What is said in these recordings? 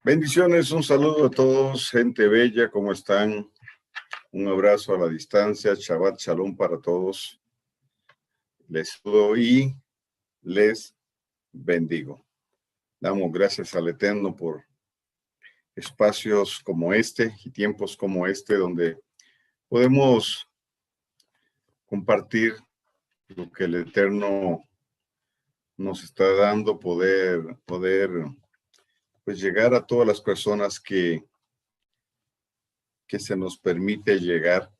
Bendiciones, un saludo a todos, gente bella, ¿cómo están? Un abrazo a la distancia, Shabbat Shalom para todos. Les saludo y les bendigo. Damos gracias al Eterno por espacios como este y tiempos como este donde podemos compartir lo que el Eterno nos está dando, poder pues llegar a todas las personas que se nos permite llegar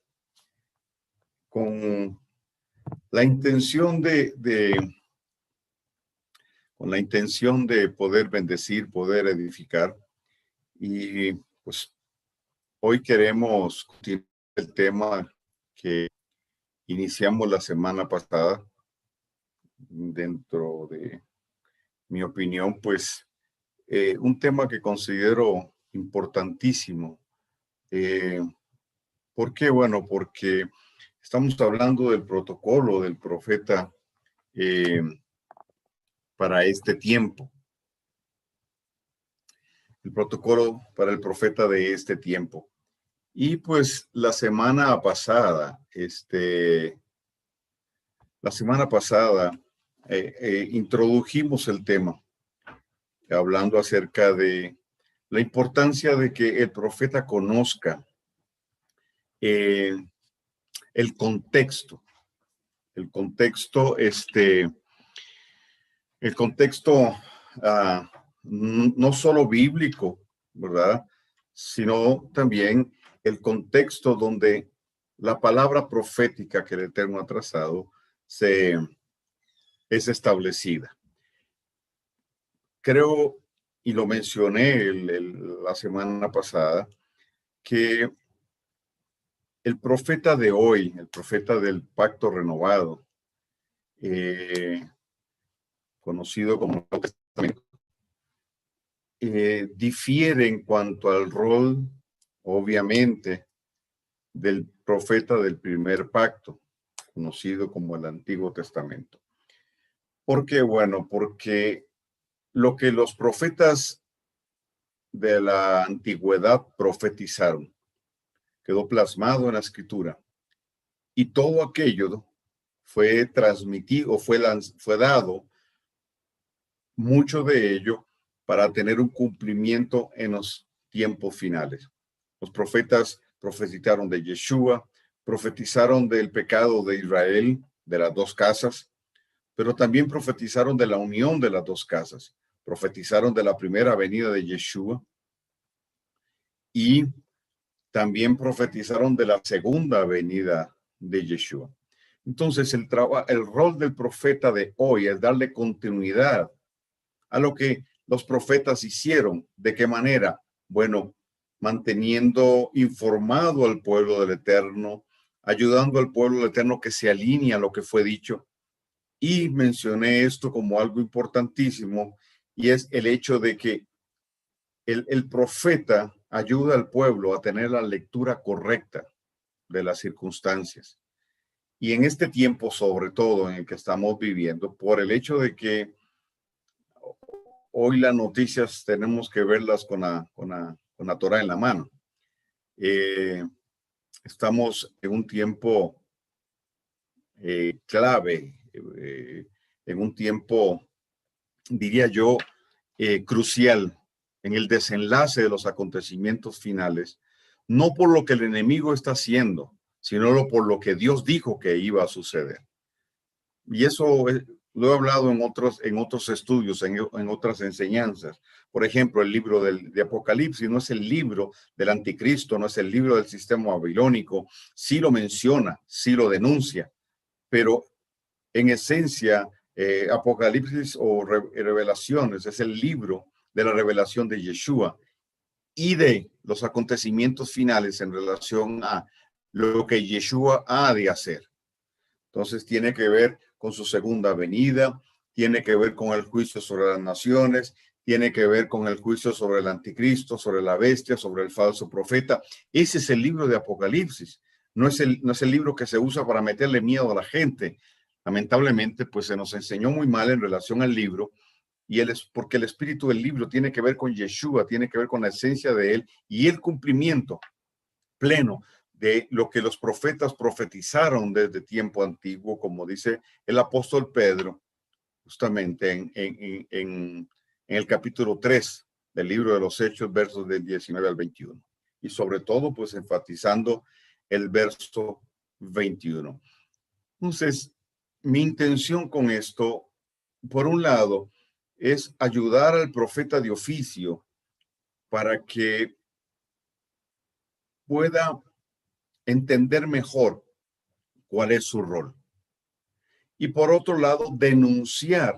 con la intención de poder bendecir, poder edificar. Y pues hoy queremos continuar el tema que iniciamos la semana pasada. Dentro de mi opinión, pues un tema que considero importantísimo. ¿Por qué? Bueno, porque estamos hablando del protocolo del profeta para este tiempo. El protocolo para el profeta de este tiempo. Y pues la semana pasada introdujimos el tema, hablando acerca de la importancia de que el profeta conozca el contexto, no solo bíblico, ¿verdad? Sino también el contexto donde la palabra profética que el Eterno ha trazado es establecida. Creo, y lo mencioné la semana pasada, que el profeta de hoy, el profeta del pacto renovado, conocido como Nuevo Testamento, difiere en cuanto al rol, obviamente, del profeta del primer pacto, conocido como el Antiguo Testamento. ¿Por qué? Bueno, porque lo que los profetas de la antigüedad profetizaron quedó plasmado en la escritura, y todo aquello fue transmitido, fue dado, mucho de ello, para tener un cumplimiento en los tiempos finales. Los profetas profetizaron de Yeshua, profetizaron del pecado de Israel, de las dos casas, pero también profetizaron de la unión de las dos casas. Profetizaron de la primera venida de Yeshua y también profetizaron de la segunda venida de Yeshua. Entonces, el rol del profeta de hoy es darle continuidad a lo que los profetas hicieron. ¿De qué manera? Bueno, manteniendo informado al pueblo del Eterno, ayudando al pueblo del Eterno que se alinee a lo que fue dicho. Y mencioné esto como algo importantísimo, y es el hecho de que el profeta ayuda al pueblo a tener la lectura correcta de las circunstancias. Y en este tiempo, sobre todo en el que estamos viviendo, por el hecho de que hoy las noticias tenemos que verlas con la Torá en la mano. Estamos en un tiempo clave, en un tiempo, diría yo, crucial en el desenlace de los acontecimientos finales, no por lo que el enemigo está haciendo, sino por lo que Dios dijo que iba a suceder. Y eso lo he hablado en otros estudios, en otras enseñanzas. Por ejemplo, el libro de Apocalipsis no es el libro del anticristo, no es el libro del sistema babilónico. Sí lo menciona, sí lo denuncia, pero en esencia, Apocalipsis o Revelaciones es el libro de la revelación de Yeshua y de los acontecimientos finales en relación a lo que Yeshua ha de hacer. Entonces tiene que ver con su segunda venida, tiene que ver con el juicio sobre las naciones, tiene que ver con el juicio sobre el anticristo, sobre la bestia, sobre el falso profeta. Ese es el libro de Apocalipsis. No es el libro que se usa para meterle miedo a la gente. Lamentablemente, pues se nos enseñó muy mal en relación al libro, porque el espíritu del libro tiene que ver con Yeshua, tiene que ver con la esencia de él y el cumplimiento pleno de lo que los profetas profetizaron desde tiempo antiguo, como dice el apóstol Pedro, justamente en el capítulo 3 del libro de los Hechos, versos del 19 al 21. Y sobre todo, pues enfatizando el verso 21. Entonces, mi intención con esto, por un lado, es ayudar al profeta de oficio para que pueda entender mejor cuál es su rol. Y por otro lado, denunciar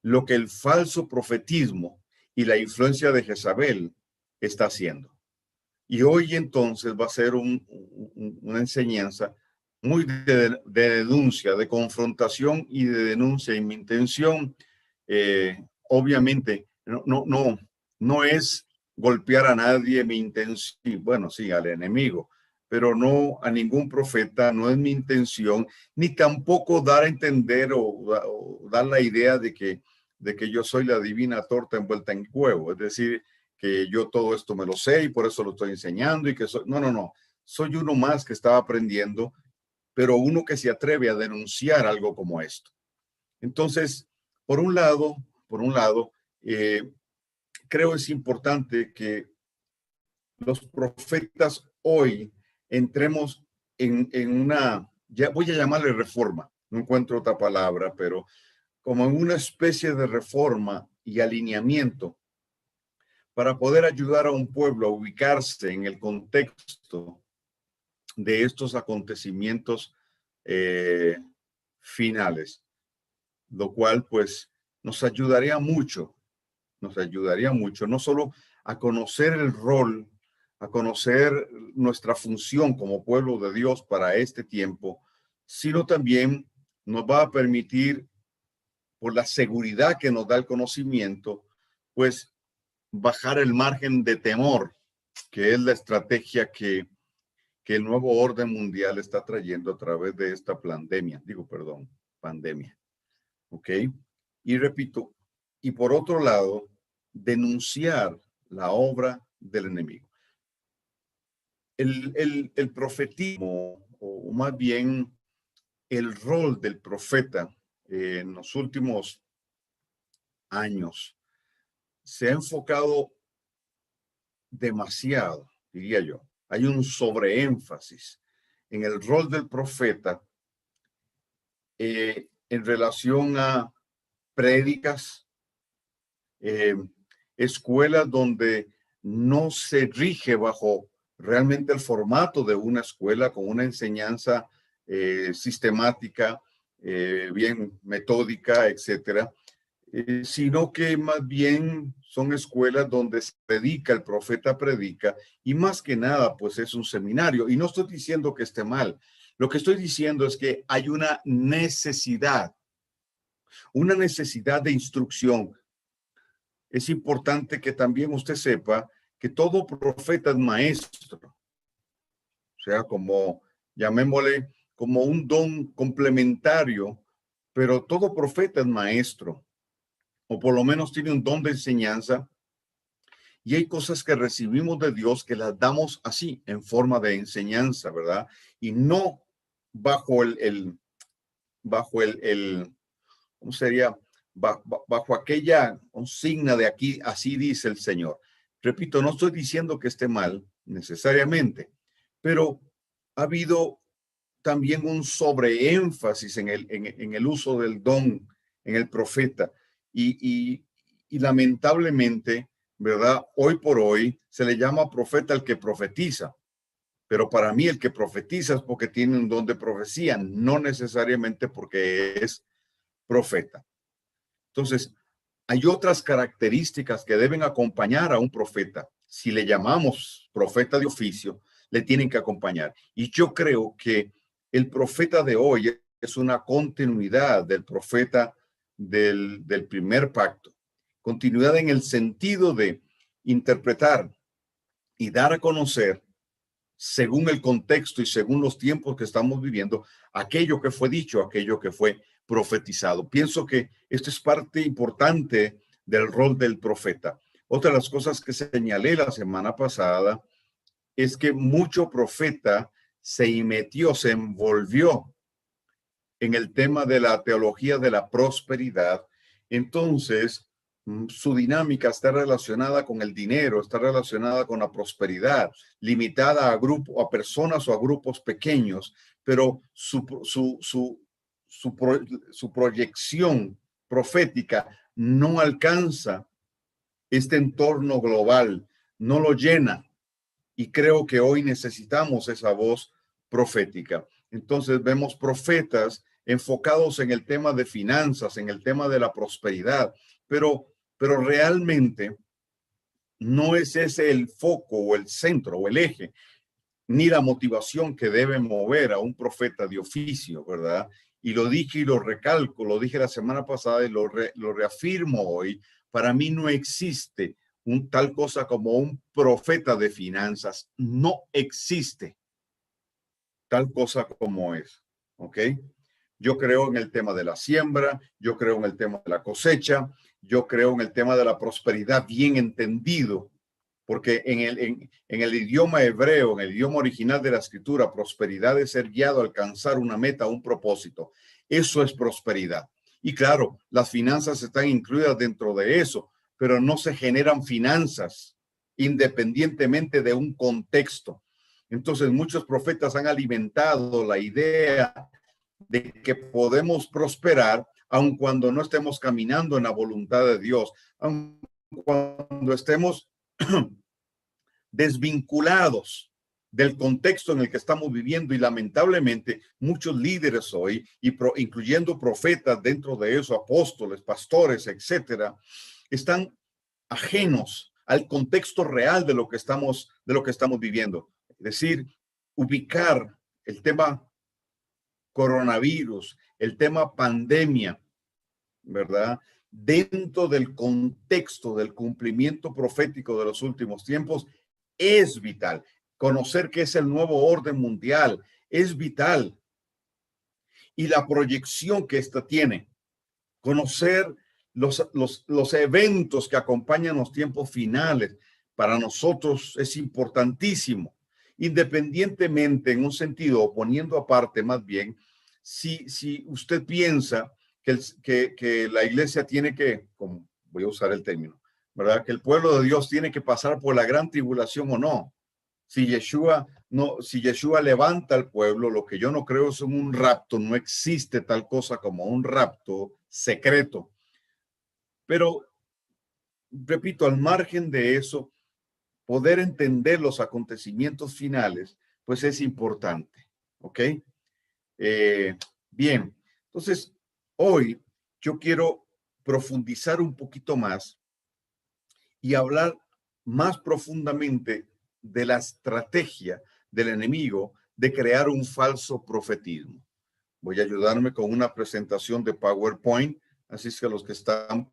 lo que el falso profetismo y la influencia de Jezabel está haciendo. Y hoy entonces va a ser una enseñanza muy de denuncia, de confrontación y de denuncia. Y mi intención, obviamente, no es golpear a nadie. Mi intención, bueno, sí, al enemigo, pero no a ningún profeta, no es mi intención, ni tampoco dar a entender o dar la idea de que yo soy la divina torta envuelta en huevo. Es decir, que yo todo esto me lo sé y por eso lo estoy enseñando y que soy, no. Soy uno más que estaba aprendiendo, pero uno que se atreve a denunciar algo como esto. Entonces, por un lado, creo es importante que los profetas hoy entremos en una, ya voy a llamarle reforma, no encuentro otra palabra, pero como en una especie de reforma y alineamiento para poder ayudar a un pueblo a ubicarse en el contexto de estos acontecimientos finales, lo cual pues nos ayudaría mucho, no solo a conocer el rol, a conocer nuestra función como pueblo de Dios para este tiempo, sino también nos va a permitir, por la seguridad que nos da el conocimiento, pues bajar el margen de temor, que es la estrategia que el nuevo orden mundial está trayendo a través de esta pandemia. ¿Ok? Y repito, y por otro lado, denunciar la obra del enemigo. El profetismo, o más bien el rol del profeta en los últimos años, se ha enfocado demasiado, diría yo. Hay un sobreénfasis en el rol del profeta en relación a prédicas, escuelas donde no se rige bajo realmente el formato de una escuela con una enseñanza sistemática, bien metódica, etcétera, sino que más bien son escuelas donde se predica, el profeta predica, y más que nada, pues es un seminario. Y no estoy diciendo que esté mal. Lo que estoy diciendo es que hay una necesidad de instrucción. Es importante que también usted sepa que todo profeta es maestro. O sea, como, llamémosle, como un don complementario, pero todo profeta es maestro, o por lo menos tiene un don de enseñanza, y hay cosas que recibimos de Dios que las damos así, en forma de enseñanza, ¿verdad? Y no bajo ¿cómo sería? Bajo aquella consigna de aquí, así dice el Señor. Repito, no estoy diciendo que esté mal necesariamente, pero ha habido también un sobreénfasis en el uso del don, en el profeta. Y lamentablemente, ¿verdad? Hoy por hoy se le llama profeta al que profetiza. Pero para mí el que profetiza es porque tiene un don de profecía, no necesariamente porque es profeta. Entonces, hay otras características que deben acompañar a un profeta. Si le llamamos profeta de oficio, le tienen que acompañar. Y yo creo que el profeta de hoy es una continuidad del profeta del primer pacto. Continuidad en el sentido de interpretar y dar a conocer, según el contexto y según los tiempos que estamos viviendo, aquello que fue dicho, aquello que fue profetizado. Pienso que esto es parte importante del rol del profeta. Otra de las cosas que señalé la semana pasada es que mucho profeta se metió, se envolvió en el tema de la teología de la prosperidad. Entonces, su dinámica está relacionada con el dinero, está relacionada con la prosperidad, limitada a grupos, a personas o a grupos pequeños, pero su proyección profética no alcanza este entorno global, no lo llena. Y creo que hoy necesitamos esa voz profética. Entonces vemos profetas enfocados en el tema de finanzas, en el tema de la prosperidad, pero realmente no es ese el foco o el centro o el eje, ni la motivación que debe mover a un profeta de oficio, ¿verdad? Y lo dije y lo recalco, lo dije la semana pasada y lo reafirmo hoy. Para mí no existe tal cosa como un profeta de finanzas. No existe tal cosa como es, ¿ok? Yo creo en el tema de la siembra, yo creo en el tema de la cosecha, yo creo en el tema de la prosperidad bien entendido, porque en el idioma hebreo, en el idioma original de la escritura, prosperidad es ser guiado a alcanzar una meta, un propósito. Eso es prosperidad. Y claro, las finanzas están incluidas dentro de eso, pero no se generan finanzas independientemente de un contexto. Entonces, muchos profetas han alimentado la idea de que podemos prosperar aun cuando no estemos caminando en la voluntad de Dios, aun cuando estemos desvinculados del contexto en el que estamos viviendo, y lamentablemente muchos líderes hoy, incluyendo profetas dentro de eso, apóstoles, pastores, etcétera, están ajenos al contexto real de lo que estamos viviendo. Es decir, ubicar el tema coronavirus, el tema pandemia, ¿verdad? Dentro del contexto del cumplimiento profético de los últimos tiempos es vital. Conocer qué es el nuevo orden mundial es vital. Y la proyección que esta tiene. Conocer los eventos que acompañan los tiempos finales. Para nosotros es importantísimo. Independientemente, en un sentido, o poniendo aparte más bien, si usted piensa que la iglesia tiene que, como voy a usar el término, ¿verdad? Que el pueblo de Dios tiene que pasar por la gran tribulación o no. Si Yeshua levanta al pueblo, lo que yo no creo es un rapto, no existe tal cosa como un rapto secreto. Pero, repito, al margen de eso, poder entender los acontecimientos finales, pues es importante, ¿ok? Bien, entonces, hoy yo quiero profundizar un poquito más y hablar más profundamente de la estrategia del enemigo de crear un falso profetismo. Voy a ayudarme con una presentación de PowerPoint, así es que los que están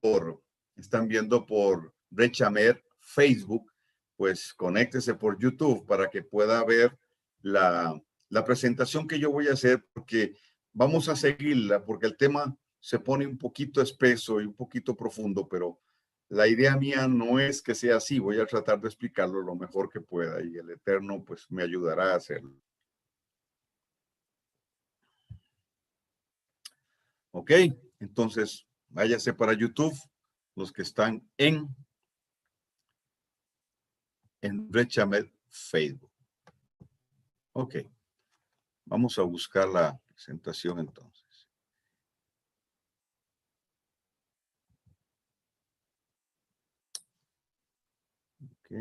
viendo por Rechamer Facebook, pues conéctese por YouTube para que pueda ver la presentación que yo voy a hacer, porque vamos a seguirla, porque el tema se pone un poquito espeso y un poquito profundo, pero la idea mía no es que sea así. Voy a tratar de explicarlo lo mejor que pueda y el Eterno pues me ayudará a hacerlo. Ok, entonces váyase para YouTube, los que están en Rechamed Facebook. Ok, vamos a buscar la presentación entonces. Ok.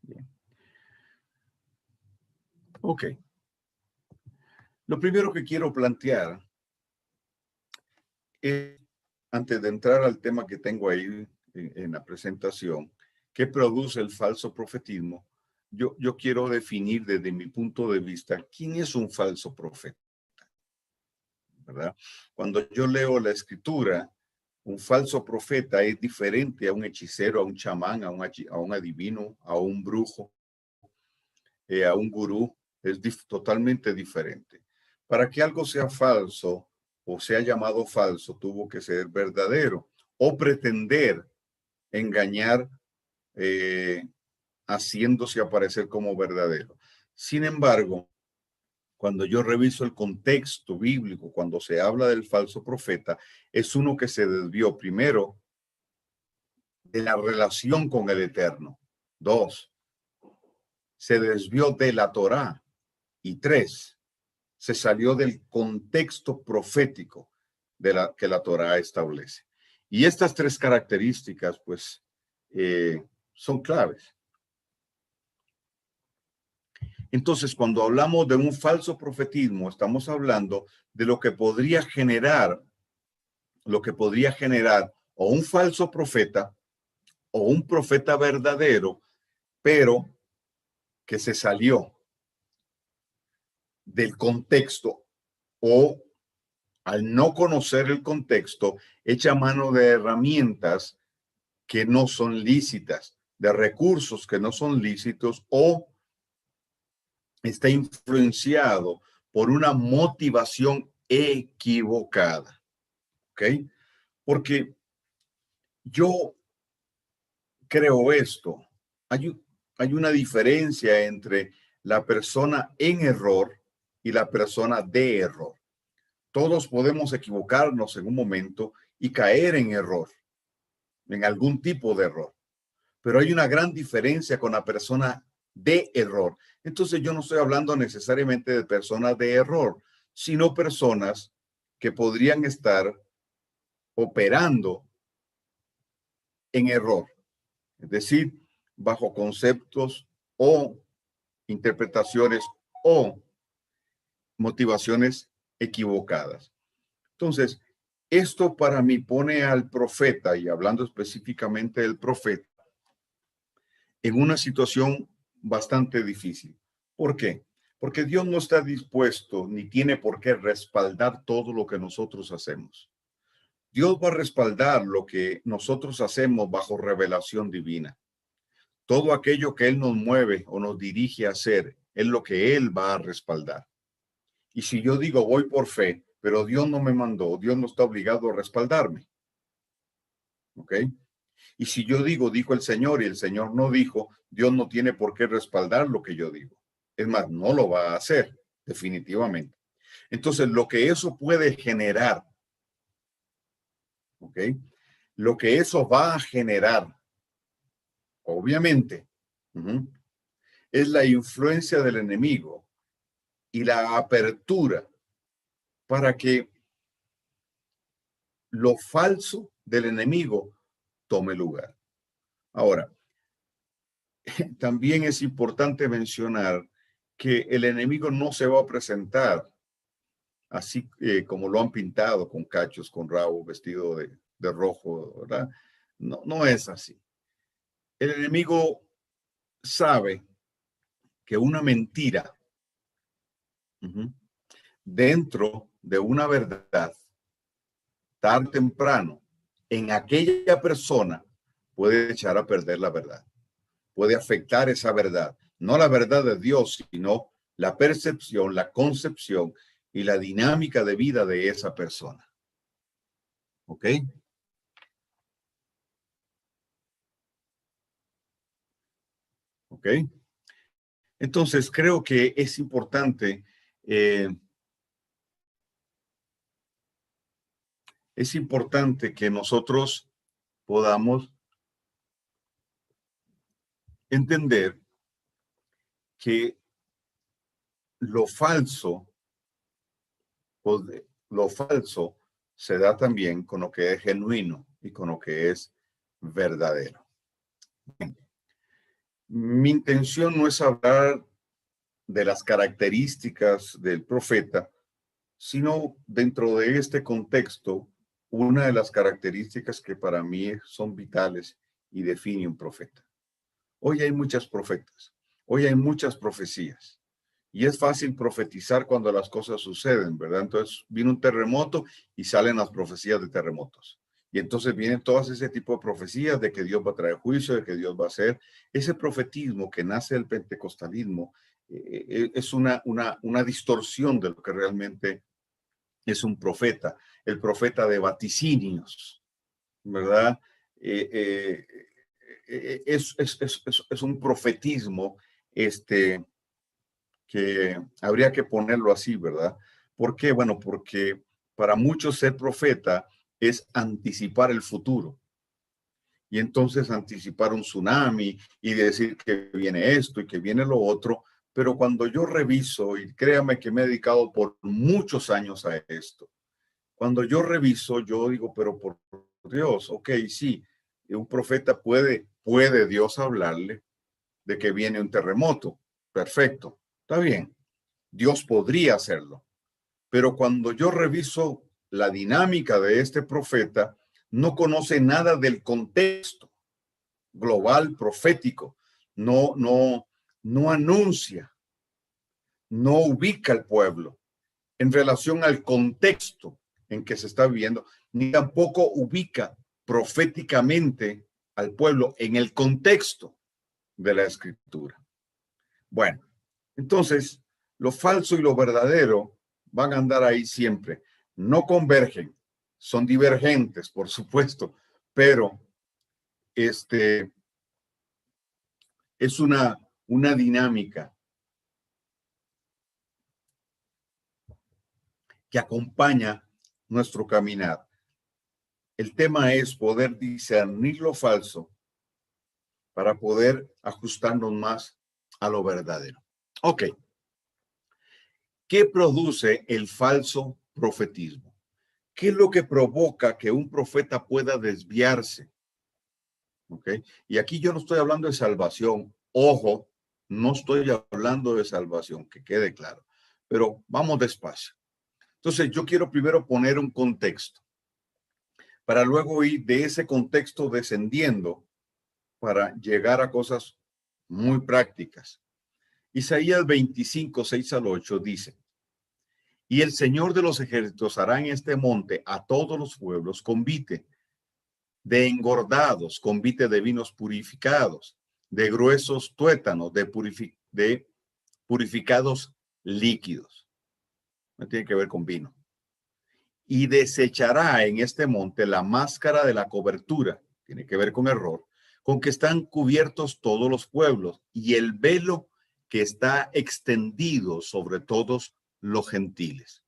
Bien. Ok. Lo primero que quiero plantear es, antes de entrar al tema que tengo ahí en la presentación, ¿qué produce el falso profetismo? Yo quiero definir desde mi punto de vista quién es un falso profeta, ¿verdad? Cuando yo leo la escritura, un falso profeta es diferente a un hechicero, a un chamán, a un adivino, a un brujo, a un gurú. Es totalmente diferente. Para que algo sea falso, o sea llamado falso, tuvo que ser verdadero o pretender engañar haciéndose aparecer como verdadero. Sin embargo, cuando yo reviso el contexto bíblico, cuando se habla del falso profeta, es uno que se desvió primero de la relación con el Eterno. 2, se desvió de la Torá. Y 3, se salió del contexto profético que la Torá establece. Y estas 3 características, pues, son claves. Entonces, cuando hablamos de un falso profetismo, estamos hablando de lo que podría generar o un falso profeta o un profeta verdadero, pero que se salió del contexto o al no conocer el contexto, echa mano de herramientas que no son lícitas, de recursos que no son lícitos o está influenciado por una motivación equivocada. ¿Ok? Porque yo creo esto. Hay una diferencia entre la persona en error y la persona de error. Todos podemos equivocarnos en un momento y caer en error, en algún tipo de error. Pero hay una gran diferencia con la persona de error. Entonces yo no estoy hablando necesariamente de personas de error, sino personas que podrían estar operando en error, es decir, bajo conceptos o interpretaciones o motivaciones equivocadas. Entonces, esto para mí pone al profeta, y hablando específicamente del profeta, en una situación bastante difícil. ¿Por qué? Porque Dios no está dispuesto ni tiene por qué respaldar todo lo que nosotros hacemos. Dios va a respaldar lo que nosotros hacemos bajo revelación divina. Todo aquello que Él nos mueve o nos dirige a hacer es lo que Él va a respaldar. Y si yo digo voy por fe, pero Dios no me mandó, Dios no está obligado a respaldarme. ¿Ok? Y si yo digo, dijo el Señor, y el Señor no dijo, Dios no tiene por qué respaldar lo que yo digo. Es más, no lo va a hacer, definitivamente. Entonces, lo que eso puede generar, ¿ok? Lo que eso va a generar, obviamente, es la influencia del enemigo y la apertura para que lo falso del enemigo tome lugar. Ahora, también es importante mencionar que el enemigo no se va a presentar así como lo han pintado, con cachos, con rabo, vestido de rojo, ¿verdad? No, no es así. El enemigo sabe que una mentira dentro de una verdad, tarde o temprano, en aquella persona puede echar a perder la verdad, puede afectar esa verdad, no la verdad de Dios, sino la percepción, la concepción y la dinámica de vida de esa persona. ¿Ok? ¿Ok? Entonces, creo que es importante que nosotros podamos entender que lo falso, lo falso se da también con lo que es genuino y con lo que es verdadero. Mi intención no es hablar de las características del profeta, sino dentro de este contexto, una de las características que para mí son vitales y define un profeta. Hoy hay muchas profetas, hoy hay muchas profecías y es fácil profetizar cuando las cosas suceden, ¿verdad? Entonces viene un terremoto y salen las profecías de terremotos. Y entonces vienen todas ese tipo de profecías de que Dios va a traer juicio, de que Dios va a hacer. Ese profetismo que nace del pentecostalismo es una distorsión de lo que realmente es un profeta, el profeta de vaticinios, ¿verdad? Es un profetismo que habría que ponerlo así, ¿verdad? ¿Por qué? Bueno, porque para muchos ser profeta es anticipar el futuro. Y entonces anticipar un tsunami y decir que viene esto y que viene lo otro. Pero cuando yo reviso, y créame que me he dedicado por muchos años a esto, cuando yo reviso, yo digo, pero por Dios, ok, sí, un profeta puede Dios hablarle de que viene un terremoto. Perfecto, está bien, Dios podría hacerlo. Pero cuando yo reviso la dinámica de este profeta, no conoce nada del contexto global profético, no anuncia, no ubica al pueblo en relación al contexto en que se está viviendo, ni tampoco ubica proféticamente al pueblo en el contexto de la escritura. Bueno, entonces lo falso y lo verdadero van a andar ahí siempre. No convergen, son divergentes, por supuesto, pero es una dinámica que acompaña nuestro caminar. El tema es poder discernir lo falso para poder ajustarnos más a lo verdadero. Ok. ¿Qué produce el falso profetismo? ¿Qué es lo que provoca que un profeta pueda desviarse? Ok. Y aquí yo no estoy hablando de salvación. Ojo, no estoy hablando de salvación, que quede claro. Pero vamos despacio. Entonces, yo quiero primero poner un contexto para luego ir de ese contexto descendiendo para llegar a cosas muy prácticas. Isaías 25, 6 al 8 dice, y el Señor de los ejércitos hará en este monte a todos los pueblos convite de engordados, convite de vinos purificados, de gruesos tuétanos, de purificados líquidos. No tiene que ver con vino. Y desechará en este monte la máscara de la cobertura, tiene que ver con error, con que están cubiertos todos los pueblos y el velo que está extendido sobre todos los gentiles.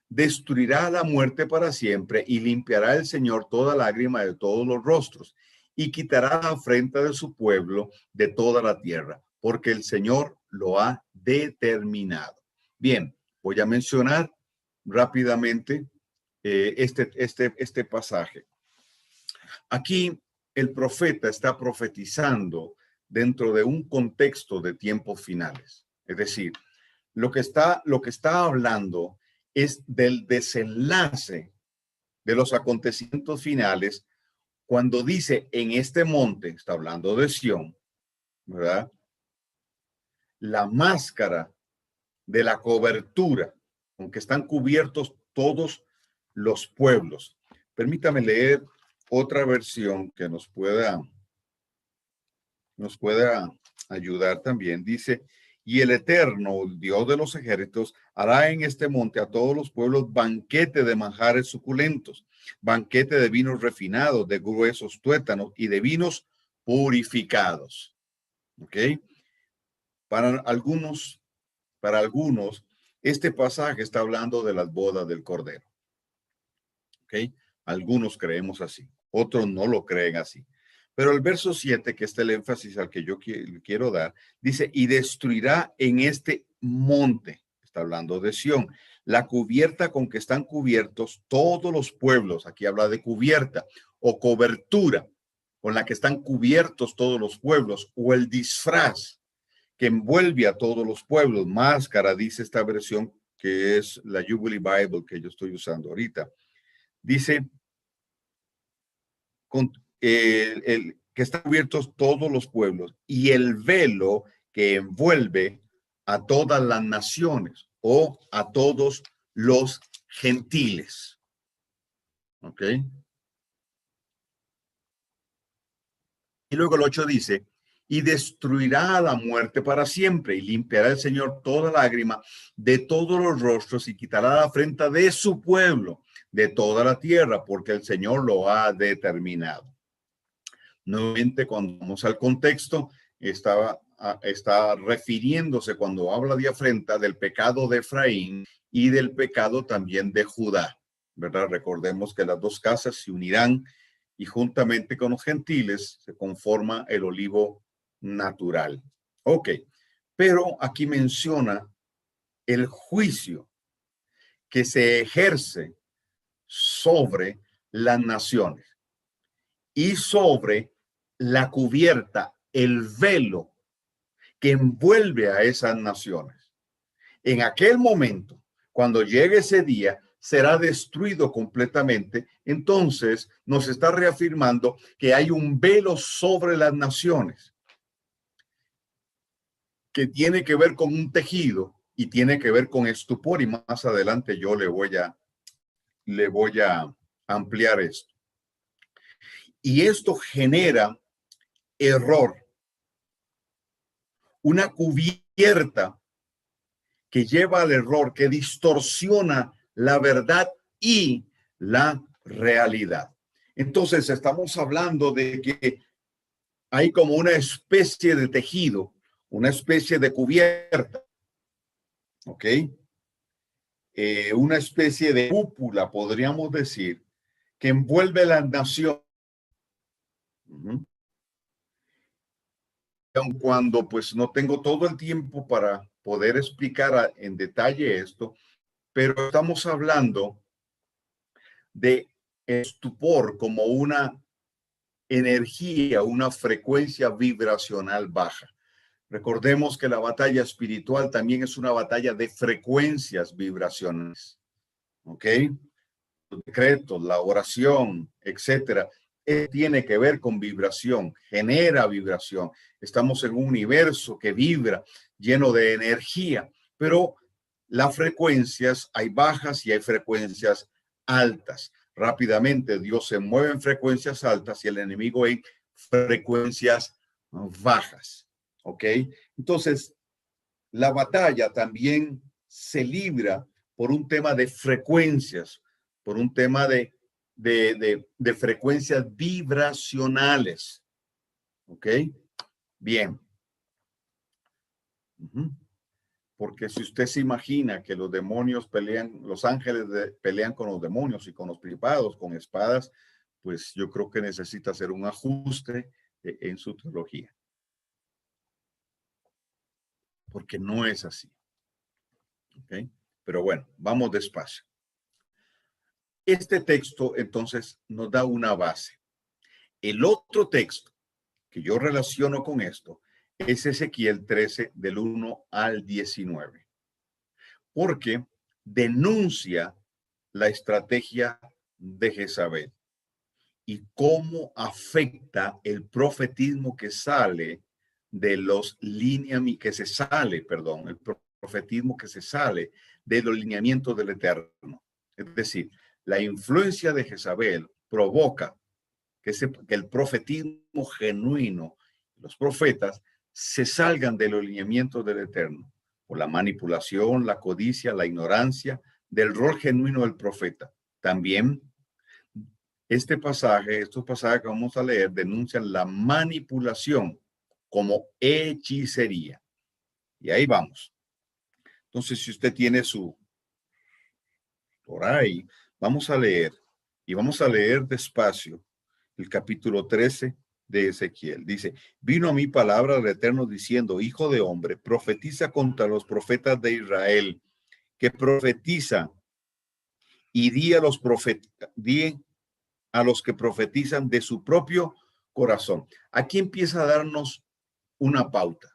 Destruirá la muerte para siempre y limpiará el Señor toda lágrima de todos los rostros y quitará la afrenta de su pueblo de toda la tierra, porque el Señor lo ha determinado. Bien, voy a mencionar rápidamente este pasaje. Aquí el profeta está profetizando dentro de un contexto de tiempos finales. Es decir, lo que está hablando es del desenlace de los acontecimientos finales cuando dice en este monte, está hablando de Sión, ¿verdad? La máscara de la cobertura, aunque están cubiertos todos los pueblos. Permítame leer otra versión que nos pueda ayudar también. Dice, y el Eterno, el Dios de los ejércitos, hará en este monte a todos los pueblos banquete de manjares suculentos, banquete de vinos refinados, de gruesos tuétanos y de vinos purificados. ¿Ok? Para algunos, este pasaje está hablando de las bodas del Cordero. ¿Ok? Algunos creemos así, otros no lo creen así. Pero el verso 7, que está el énfasis al que yo quiero dar, dice, y destruirá en este monte, está hablando de Sión, la cubierta con que están cubiertos todos los pueblos, aquí habla de cubierta o cobertura, con la que están cubiertos todos los pueblos, o el disfraz que envuelve a todos los pueblos, máscara, dice esta versión que es la Jubilee Bible que yo estoy usando ahorita. Dice, con, que están cubiertos todos los pueblos y el velo que envuelve a todas las naciones o a todos los gentiles. ¿Ok? Y luego el 8 dice, y destruirá a la muerte para siempre, y limpiará el Señor toda lágrima de todos los rostros y quitará la afrenta de su pueblo, de toda la tierra, porque el Señor lo ha determinado. Nuevamente, cuando vamos al contexto, está refiriéndose, cuando habla de afrenta, del pecado de Efraín y del pecado también de Judá, ¿verdad? Recordemos que las dos casas se unirán y juntamente con los gentiles se conforma el olivo natural. Ok, pero aquí menciona el juicio que se ejerce sobre las naciones y sobre la cubierta, el velo que envuelve a esas naciones. En aquel momento, cuando llegue ese día, será destruido completamente. Entonces nos está reafirmando que hay un velo sobre las naciones que tiene que ver con un tejido y tiene que ver con estupor, y más adelante yo le voy a ampliar esto. Y esto genera error, una cubierta que lleva al error, que distorsiona la verdad y la realidad. Entonces estamos hablando de que hay como una especie de tejido, una especie de cubierta, ¿ok? Una especie de cúpula, podríamos decir, que envuelve la nación. Aun cuando pues no tengo todo el tiempo para poder explicar en detalle esto, pero estamos hablando de estupor como una energía, una frecuencia vibracional baja. Recordemos que la batalla espiritual también es una batalla de frecuencias vibracionales. ¿Ok? Los decretos, la oración, etcétera, tiene que ver con vibración, genera vibración. Estamos en un universo que vibra, lleno de energía, pero las frecuencias, hay bajas y hay frecuencias altas. Rápidamente Dios se mueve en frecuencias altas y el enemigo en frecuencias bajas. ¿Ok? Entonces, la batalla también se libra por un tema de frecuencias, por un tema de frecuencias vibracionales. ¿Ok? Bien. Porque si usted se imagina que los demonios pelean, los ángeles pelean con los demonios y con los principados, con espadas, pues yo creo que necesita hacer un ajuste en su teología. Porque no es así. ¿Ok? Pero bueno, vamos despacio. Este texto entonces nos da una base. El otro texto que yo relaciono con esto es Ezequiel 13 del 1 al 19, porque denuncia la estrategia de Jezabel y cómo afecta el profetismo que sale de los el profetismo que se sale de los lineamientos del Eterno. Es decir, la influencia de Jezabel provoca que el profetismo genuino, los profetas, se salgan de los lineamientos del Eterno por la manipulación, la codicia, la ignorancia del rol genuino del profeta. También estos pasajes que vamos a leer denuncian la manipulación como hechicería. Y ahí vamos. Entonces, si usted tiene su por ahí, vamos a leer y vamos a leer despacio el capítulo 13 de Ezequiel. Dice: vino a mí palabra del Eterno diciendo: hijo de hombre, profetiza contra los profetas de Israel, que profetizan, y di a los que profetizan de su propio corazón. Aquí empieza a darnos una pauta.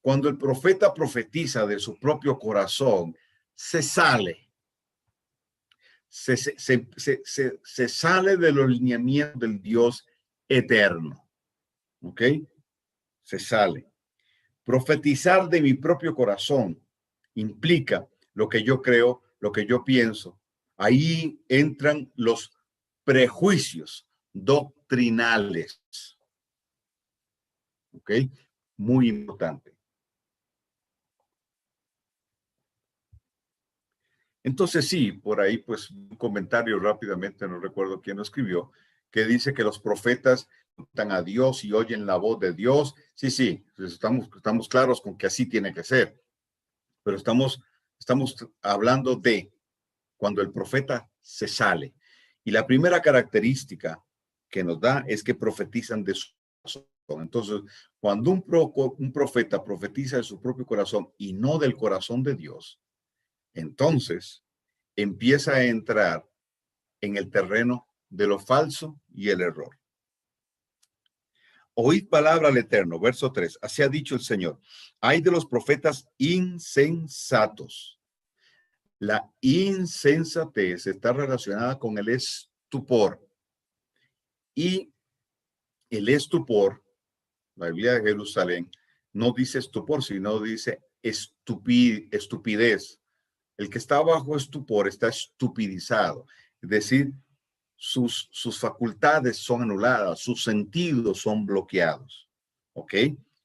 Cuando el profeta profetiza de su propio corazón, se sale de los lineamientos del Dios eterno. ¿Ok? Se sale. Profetizar de mi propio corazón implica lo que yo creo, lo que yo pienso. Ahí entran los prejuicios doctrinales. ¿Ok? Muy importante. Entonces sí, por ahí pues un comentario rápidamente, no recuerdo quién lo escribió, que dice que los profetas escuchan a Dios y oyen la voz de Dios. Sí, sí, pues estamos claros con que así tiene que ser, pero estamos hablando de cuando el profeta se sale. Y la primera característica que nos da es que profetizan de su corazón. Entonces, cuando un profeta profetiza de su propio corazón y no del corazón de Dios, entonces empieza a entrar en el terreno de lo falso y el error. Oíd palabra al Eterno, verso 3. Así ha dicho el Señor. Hay de los profetas insensatos. La insensatez está relacionada con el estupor. Y el estupor, la Biblia de Jerusalén, no dice estupor, sino dice estupidez. El que está bajo estupor está estupidizado. Es decir, sus facultades son anuladas, sus sentidos son bloqueados. ¿Ok?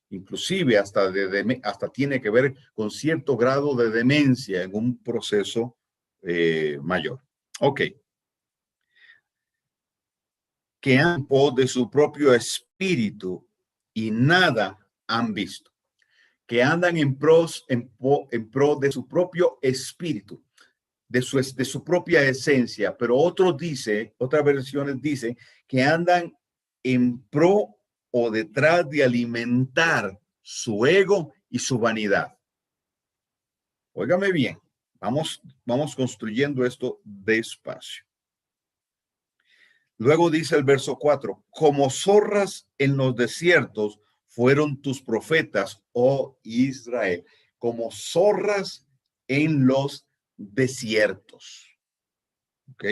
Inclusive hasta tiene que ver con cierto grado de demencia en un proceso mayor. Ok. Que han de su propio espíritu y nada han visto. Que andan en pro de su propio espíritu, de su propia esencia, pero otras versiones dicen que andan en pro o detrás de alimentar su ego y su vanidad. Óigame bien, vamos construyendo esto despacio. Luego dice el verso 4, como zorras en los desiertos fueron tus profetas, oh Israel, como zorras en los desiertos. ¿Ok?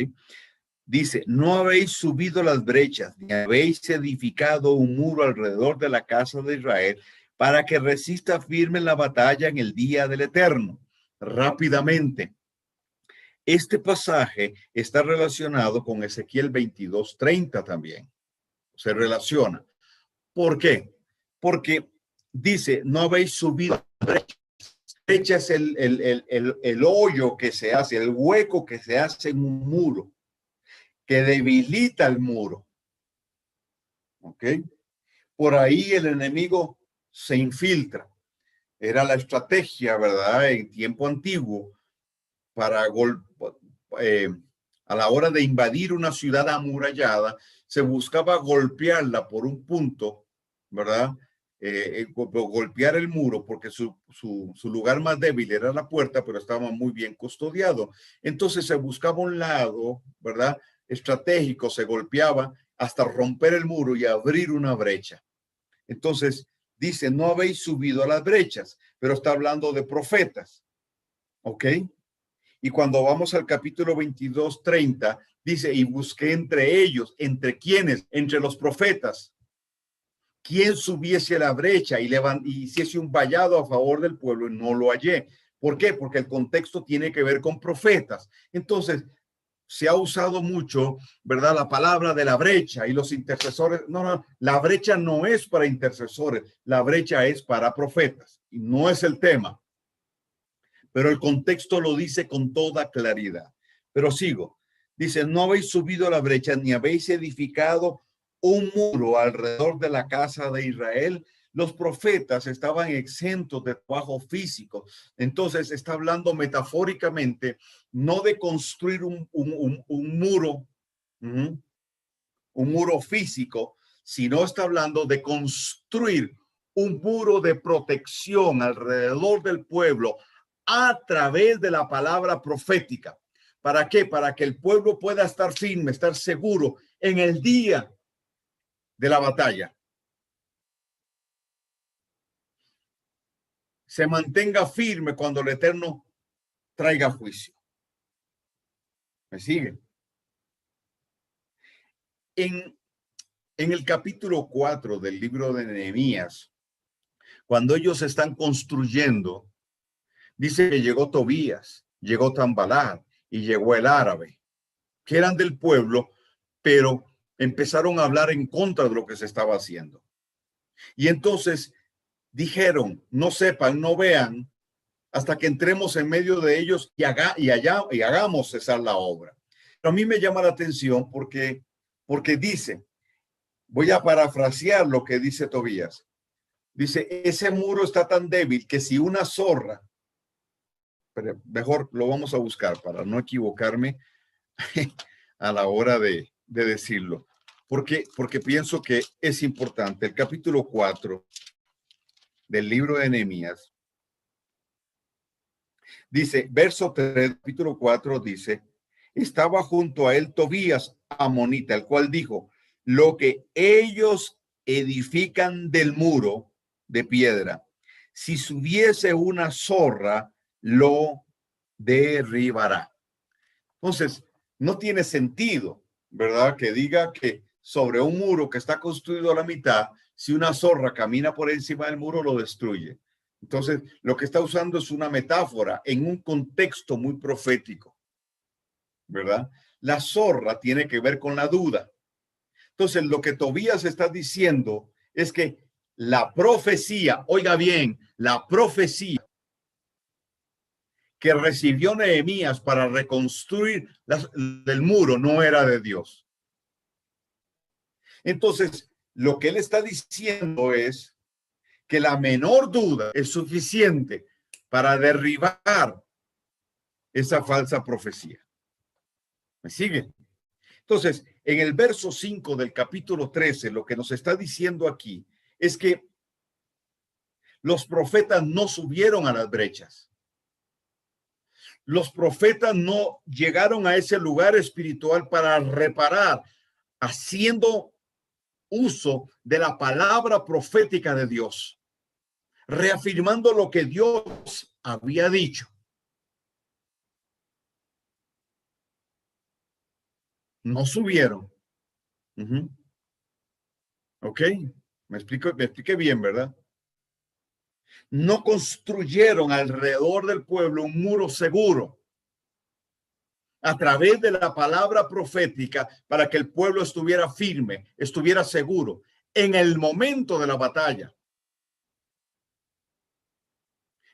Dice, no habéis subido las brechas, ni habéis edificado un muro alrededor de la casa de Israel para que resista firme la batalla en el día del Eterno. Rápidamente, este pasaje está relacionado con Ezequiel 22:30 también. Se relaciona. ¿Por qué? Porque dice, no habéis subido brechas. Brecha es el hoyo que se hace, el hueco que se hace en un muro, que debilita el muro. ¿Ok? Por ahí el enemigo se infiltra. Era la estrategia, ¿verdad? En tiempo antiguo, para a la hora de invadir una ciudad amurallada, se buscaba golpearla por un punto, ¿verdad? Golpear el muro porque su lugar más débil era la puerta, pero estaba muy bien custodiado. Entonces se buscaba un lado, ¿verdad? Estratégico, se golpeaba hasta romper el muro y abrir una brecha. Entonces dice, no habéis subido a las brechas, pero está hablando de profetas, ¿ok? Y cuando vamos al capítulo 22:30, dice, y busqué entre ellos, ¿entre quiénes? Entre los profetas. ¿Quién subiese a la brecha y hiciese un vallado a favor del pueblo? Y no lo hallé. ¿Por qué? Porque el contexto tiene que ver con profetas. Entonces, se ha usado mucho, ¿verdad? La palabra de la brecha y los intercesores. No, la brecha no es para intercesores, la brecha es para profetas. Y no es el tema. Pero el contexto lo dice con toda claridad. Pero sigo. Dice, no habéis subido a la brecha ni habéis edificado un muro alrededor de la casa de Israel. Los profetas estaban exentos de trabajo físico. Entonces está hablando metafóricamente, no de construir un muro, un muro físico, sino está hablando de construir un muro de protección alrededor del pueblo a través de la palabra profética. ¿Para qué? Para que el pueblo pueda estar firme, estar seguro en el día de la batalla. Se mantenga firme cuando el Eterno traiga juicio. ¿Me siguen? En el capítulo 4 del libro de Nehemías, cuando ellos están construyendo, dice que llegó Tobías, llegó Tambalá y llegó el árabe, que eran del pueblo, pero empezaron a hablar en contra de lo que se estaba haciendo. Y entonces dijeron, no sepan, no vean, hasta que entremos en medio de ellos y hagamos cesar la obra. Pero a mí me llama la atención porque dice, voy a parafrasear lo que dice Tobías. Dice, ese muro está tan débil que si una zorra, pero mejor lo vamos a buscar para no equivocarme a la hora de decirlo. Porque pienso que es importante. El capítulo 4 del libro de Nehemías dice, verso 3, capítulo 4 dice, estaba junto a él Tobías amonita, el cual dijo, lo que ellos edifican del muro de piedra, si subiese una zorra, lo derribará. Entonces, no tiene sentido, ¿verdad? Que diga que sobre un muro que está construido a la mitad, si una zorra camina por encima del muro, lo destruye. Entonces, lo que está usando es una metáfora en un contexto muy profético, ¿verdad? La zorra tiene que ver con la duda. Entonces, lo que Tobías está diciendo es que la profecía, oiga bien, la profecía que recibió Nehemías para reconstruir el muro no era de Dios. Entonces, lo que él está diciendo es que la menor duda es suficiente para derribar esa falsa profecía. ¿Me sigue? Entonces, en el verso 5 del capítulo 13, lo que nos está diciendo aquí es que los profetas no subieron a las brechas. Los profetas no llegaron a ese lugar espiritual para reparar, haciendo uso de la palabra profética de Dios, reafirmando lo que Dios había dicho. No subieron. Ok, me expliqué bien, ¿verdad? No construyeron alrededor del pueblo un muro seguro a través de la palabra profética para que el pueblo estuviera firme, estuviera seguro en el momento de la batalla.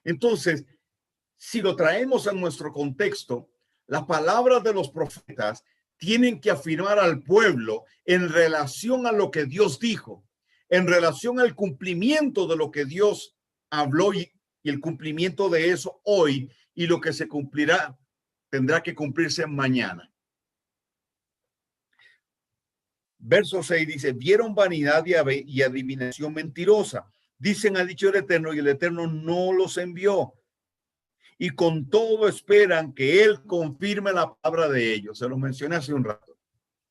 Entonces, si lo traemos a nuestro contexto, las palabras de los profetas tienen que afirmar al pueblo en relación a lo que Dios dijo, en relación al cumplimiento de lo que Dios habló y el cumplimiento de eso hoy, y lo que se cumplirá tendrá que cumplirse mañana. Verso 6 dice, vieron vanidad y adivinación mentirosa. Dicen, ha dicho el Eterno, y el Eterno no los envió. Y con todo esperan que Él confirme la palabra de ellos. Se lo mencioné hace un rato.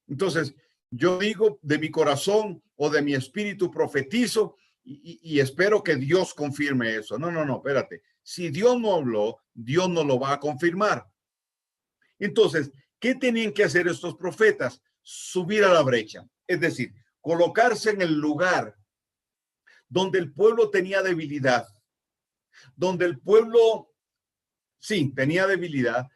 Entonces, yo digo de mi corazón o de mi espíritu profetizo y espero que Dios confirme eso. No, espérate. Si Dios no habló, Dios no lo va a confirmar. Entonces, ¿qué tenían que hacer estos profetas? Subir a la brecha. Es decir, colocarse en el lugar donde el pueblo tenía debilidad, donde el pueblo sí, tenía debilidad,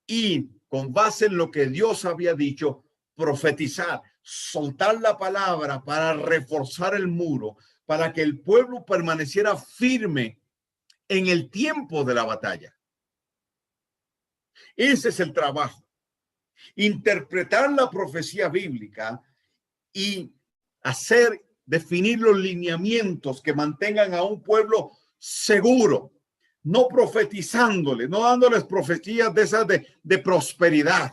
y con base en lo que Dios había dicho, profetizar, soltar la palabra para reforzar el muro, para que el pueblo permaneciera firme en el tiempo de la batalla. Ese es el trabajo. Interpretar la profecía bíblica y definir los lineamientos que mantengan a un pueblo seguro, no profetizándole, no dándoles profecías de esas de prosperidad.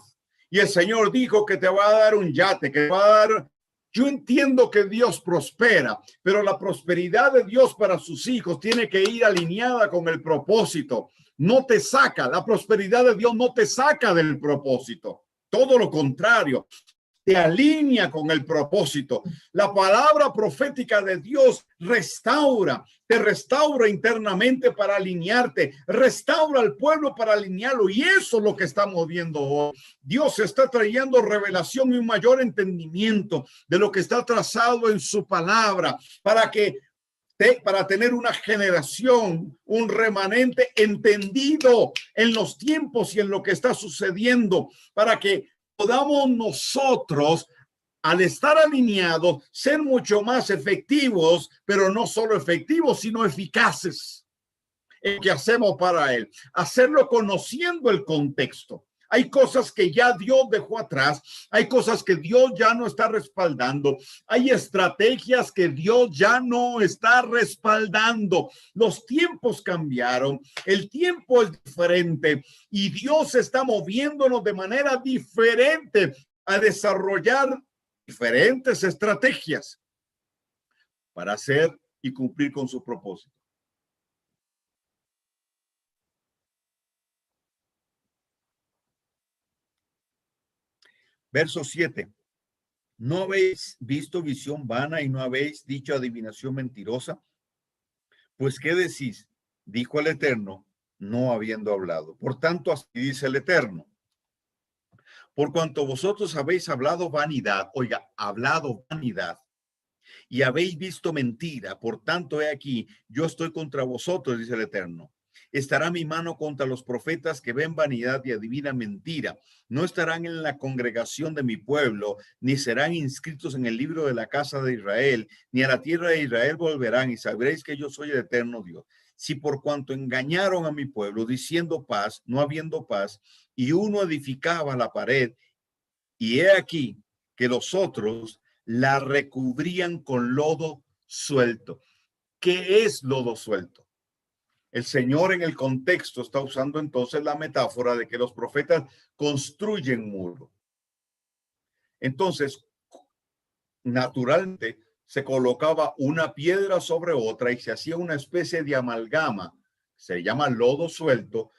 Y el Señor dijo que te va a dar un yate, que te va a dar. Yo entiendo que Dios prospera, pero la prosperidad de Dios para sus hijos tiene que ir alineada con el propósito. No te saca, la prosperidad de Dios no te saca del propósito. Todo lo contrario, te alinea con el propósito. La palabra profética de Dios te restaura internamente para alinearte, restaura al pueblo para alinearlo, y eso es lo que estamos viendo hoy. Dios está trayendo revelación y un mayor entendimiento de lo que está trazado en su palabra para tener una generación, un remanente entendido en los tiempos y en lo que está sucediendo, para que podamos nosotros al estar alineados, ser mucho más efectivos, pero no solo efectivos, sino eficaces en lo que hacemos para Él. Hacerlo conociendo el contexto. Hay cosas que ya Dios dejó atrás, hay cosas que Dios ya no está respaldando, hay estrategias que Dios ya no está respaldando. Los tiempos cambiaron, el tiempo es diferente y Dios está moviéndonos de manera diferente a desarrollar diferentes estrategias para hacer y cumplir con su propósito. Verso 7. ¿No habéis visto visión vana y no habéis dicho adivinación mentirosa? Pues, ¿qué decís? Dijo el Eterno, no habiendo hablado. Por tanto, así dice el Eterno. Por cuanto vosotros habéis hablado vanidad, oiga, hablado vanidad, y habéis visto mentira, por tanto, he aquí, yo estoy contra vosotros, dice el Eterno. Estará mi mano contra los profetas que ven vanidad y adivinan mentira. No estarán en la congregación de mi pueblo, ni serán inscritos en el libro de la casa de Israel, ni a la tierra de Israel volverán, y sabréis que yo soy el eterno Dios. Si por cuanto engañaron a mi pueblo, diciendo paz, no habiendo paz, y uno edificaba la pared, y he aquí que los otros la recubrían con lodo suelto. ¿Qué es lodo suelto? El Señor en el contexto está usando entonces la metáfora de que los profetas construyen muro. Entonces, naturalmente, se colocaba una piedra sobre otra y se hacía una especie de amalgama, se llama lodo suelto,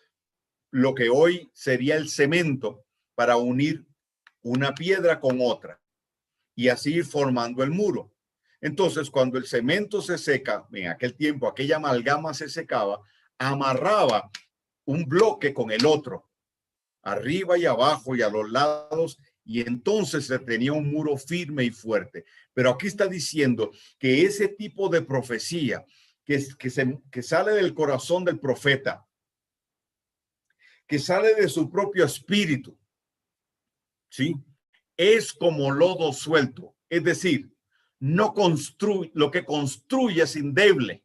lo que hoy sería el cemento para unir una piedra con otra y así ir formando el muro. Entonces, cuando el cemento se seca, en aquel tiempo, aquella amalgama se secaba, amarraba un bloque con el otro, arriba y abajo y a los lados, y entonces se tenía un muro firme y fuerte. Pero aquí está diciendo que ese tipo de profecía que sale del corazón del profeta, que sale de su propio espíritu, ¿sí? Es como lodo suelto, es decir, no construye, lo que construye es endeble.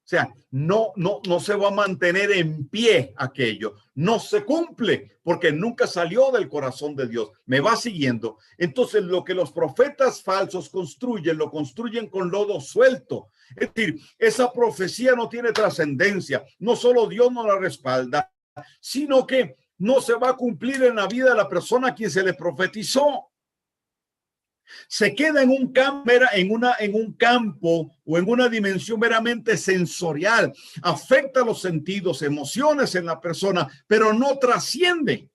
O sea, no se va a mantener en pie aquello. No se cumple porque nunca salió del corazón de Dios. Me va siguiendo. Entonces, lo que los profetas falsos construyen, lo construyen con lodo suelto. Es decir, esa profecía no tiene trascendencia. No solo Dios no la respalda, sino que no se va a cumplir en la vida de la persona a quien se le profetizó. Se queda en un campo o en una dimensión meramente sensorial, afecta los sentidos, emociones en la persona, pero no trasciende.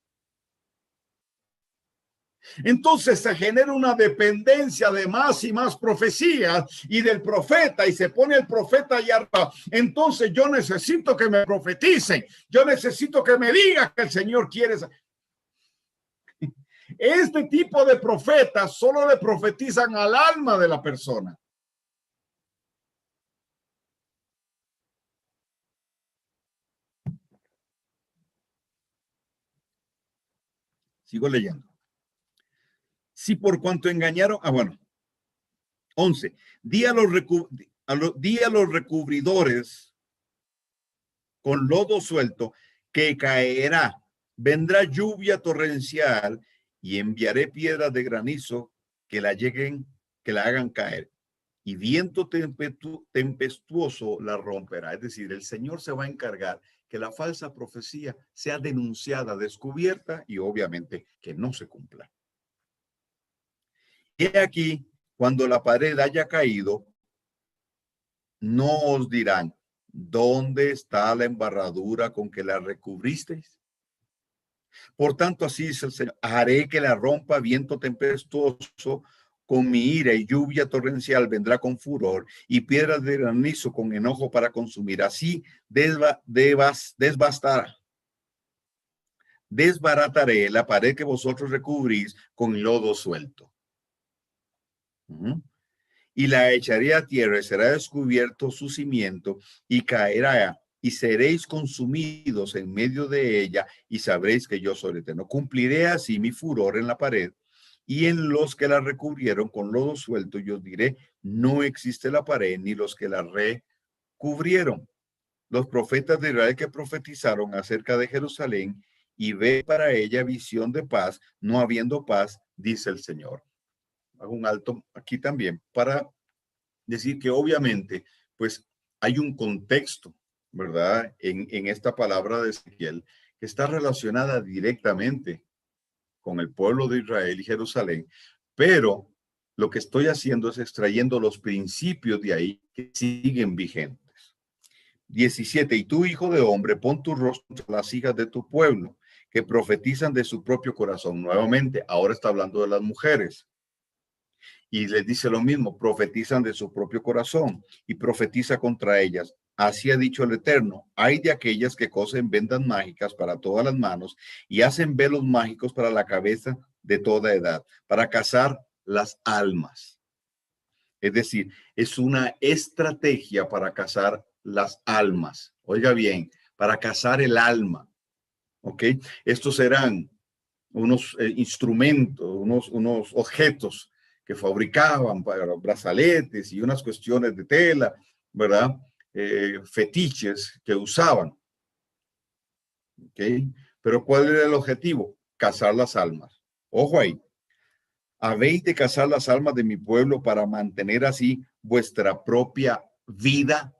Entonces se genera una dependencia de más y más profecías y del profeta, y se pone el profeta y arpa. Entonces yo necesito que me profeticen, yo necesito que me diga que el Señor quiere. Este tipo de profetas solo le profetizan al alma de la persona. Sigo leyendo. Si por cuanto engañaron, bueno, 11, di a los recubridores con lodo suelto que caerá, vendrá lluvia torrencial y enviaré piedras de granizo que la hagan caer, y viento tempestuoso la romperá. Es decir, el Señor se va a encargar que la falsa profecía sea denunciada, descubierta y obviamente que no se cumpla. Y aquí, cuando la pared haya caído, no os dirán, ¿dónde está la embarradura con que la recubristeis? Por tanto, así dice el Señor, haré que la rompa viento tempestuoso con mi ira, y lluvia torrencial vendrá con furor, y piedras de granizo con enojo para consumir. Así desbarataré la pared que vosotros recubrís con lodo suelto. Y la echaré a tierra, y será descubierto su cimiento, y caerá, y seréis consumidos en medio de ella, y sabréis que yo soy el Eterno. Cumpliré así mi furor en la pared, y en los que la recubrieron con lodo suelto, yo diré, no existe la pared, ni los que la recubrieron. Los profetas de Israel que profetizaron acerca de Jerusalén y ve para ella visión de paz, no habiendo paz, dice el Señor. Hago un alto aquí también para decir que obviamente, pues hay un contexto, ¿verdad? En esta palabra de Ezequiel que está relacionada directamente con el pueblo de Israel y Jerusalén, pero lo que estoy haciendo es extrayendo los principios de ahí que siguen vigentes. 17. Y tú, hijo de hombre, pon tu rostro a las hijas de tu pueblo, que profetizan de su propio corazón. Nuevamente, ahora está hablando de las mujeres. Y les dice lo mismo, profetizan de su propio corazón y profetiza contra ellas. Así ha dicho el Eterno, hay de aquellas que cosen vendas mágicas para todas las manos y hacen velos mágicos para la cabeza de toda edad, para cazar las almas. Es decir, es una estrategia para cazar las almas. Oiga bien, para cazar el alma. ¿Ok? Estos eran unos instrumentos, unos objetos que fabricaban para brazaletes y unas cuestiones de tela, ¿verdad? Fetiches que usaban. ¿Ok? Pero ¿cuál era el objetivo? Cazar las almas. Ojo ahí. Habéis de cazar las almas de mi pueblo para mantener así vuestra propia vida.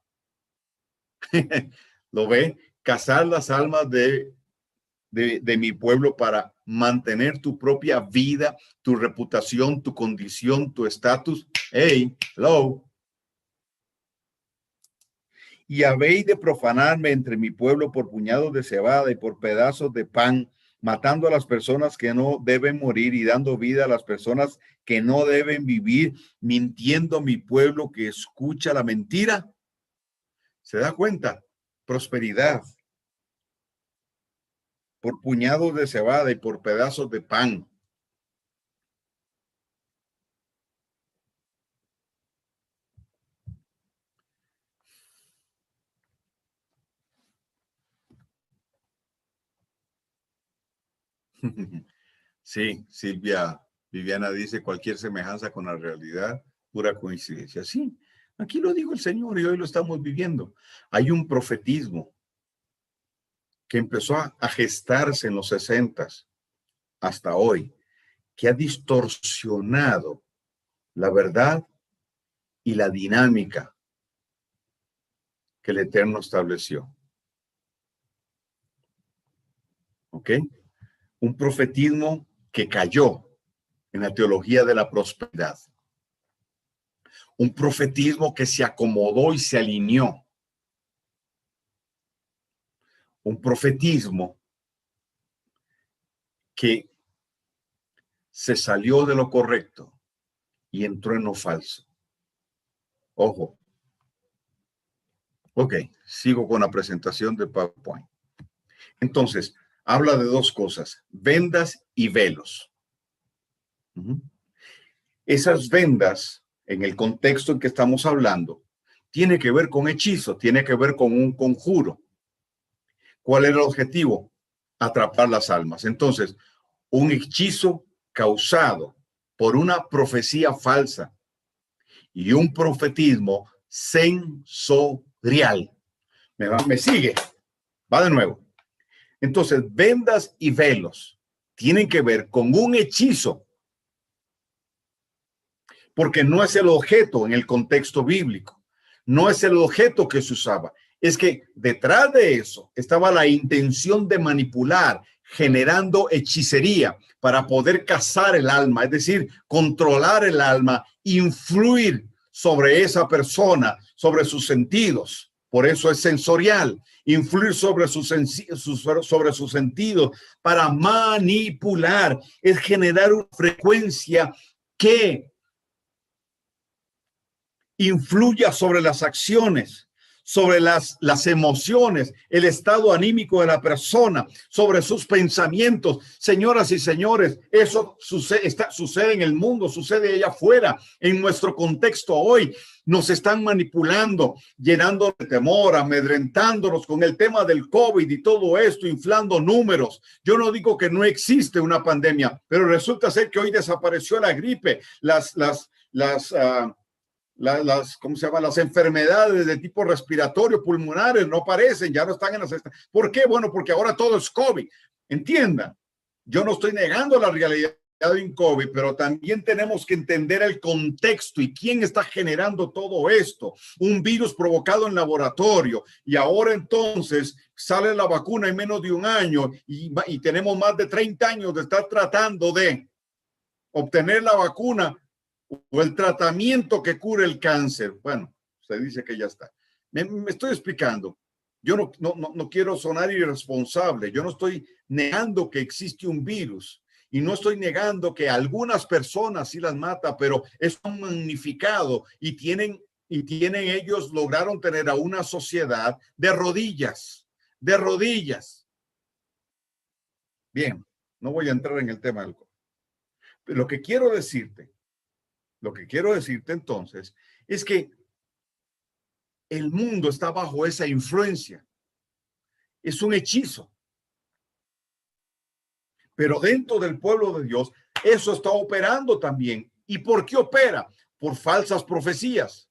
¿Lo ve? Cazar las almas de mi pueblo para mantener tu propia vida, tu reputación, tu condición, tu estatus. Hey, hello. Y habéis de profanarme entre mi pueblo por puñados de cebada y por pedazos de pan, matando a las personas que no deben morir y dando vida a las personas que no deben vivir, mintiendo a mi pueblo que escucha la mentira. ¿Se da cuenta? Prosperidad. Por puñados de cebada y por pedazos de pan. Sí, Viviana dice cualquier semejanza con la realidad, pura coincidencia. Sí, aquí lo dijo el Señor y hoy lo estamos viviendo. Hay un profetismo que empezó a gestarse en los 60s hasta hoy, que ha distorsionado la verdad y la dinámica que el Eterno estableció. ¿Ok? Un profetismo que cayó en la teología de la prosperidad. Un profetismo que se acomodó y se alineó. Un profetismo que se salió de lo correcto y entró en lo falso. Ojo. Ok, sigo con la presentación de PowerPoint. Entonces, habla de dos cosas, vendas y velos. Esas vendas, en el contexto en que estamos hablando, tiene que ver con hechizo, tiene que ver con un conjuro. ¿Cuál era el objetivo? Atrapar las almas. Entonces, un hechizo causado por una profecía falsa y un profetismo sensorial. ¿Me sigue? Va de nuevo. Entonces, vendas y velos tienen que ver con un hechizo, porque no es el objeto en el contexto bíblico, no es el objeto que se usaba. Es que detrás de eso estaba la intención de manipular, generando hechicería para poder cazar el alma, es decir, controlar el alma, influir sobre esa persona, sobre sus sentidos. Por eso es sensorial, influir sobre sus sentidos para manipular, es generar una frecuencia que influya sobre las acciones, sobre las emociones, el estado anímico de la persona, sobre sus pensamientos. Señoras y señores, eso sucede en el mundo, sucede allá afuera, en nuestro contexto hoy. Nos están manipulando, llenando de temor, amedrentándonos con el tema del COVID y todo esto, inflando números. Yo no digo que no existe una pandemia, pero resulta ser que hoy desapareció la gripe, ¿cómo se llama? Las enfermedades de tipo respiratorio, pulmonares, no aparecen, ya no están en las... ¿Por qué? Bueno, porque ahora todo es COVID. Entiendan, yo no estoy negando la realidad de un COVID, pero también tenemos que entender el contexto y quién está generando todo esto. Un virus provocado en laboratorio, y ahora entonces sale la vacuna en menos de un año y tenemos más de 30 años de estar tratando de obtener la vacuna o el tratamiento que cure el cáncer. Bueno, se dice que ya está. Me estoy explicando. Yo no quiero sonar irresponsable. Yo no estoy negando que existe un virus y no estoy negando que algunas personas sí las mata, pero es magnificado y tienen ellos lograron tener a una sociedad de rodillas, de rodillas. Bien, no voy a entrar en el tema del COVID. Lo que quiero decirte entonces es que el mundo está bajo esa influencia. Es un hechizo. Pero dentro del pueblo de Dios, eso está operando también. ¿Y por qué opera? Por falsas profecías.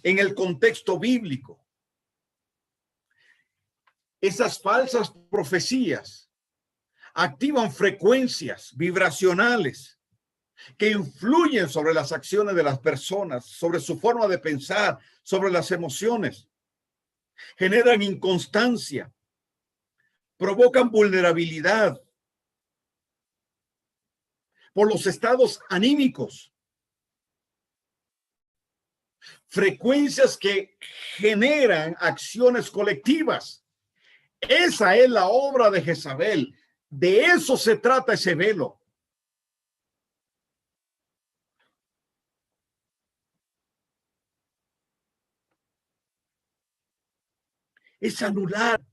En el contexto bíblico, esas falsas profecías activan frecuencias vibracionales que influyen sobre las acciones de las personas, sobre su forma de pensar, sobre las emociones. Generan inconstancia, provocan vulnerabilidad por los estados anímicos. Frecuencias que generan acciones colectivas. Esa es la obra de Jezabel. De eso se trata ese velo. Es anular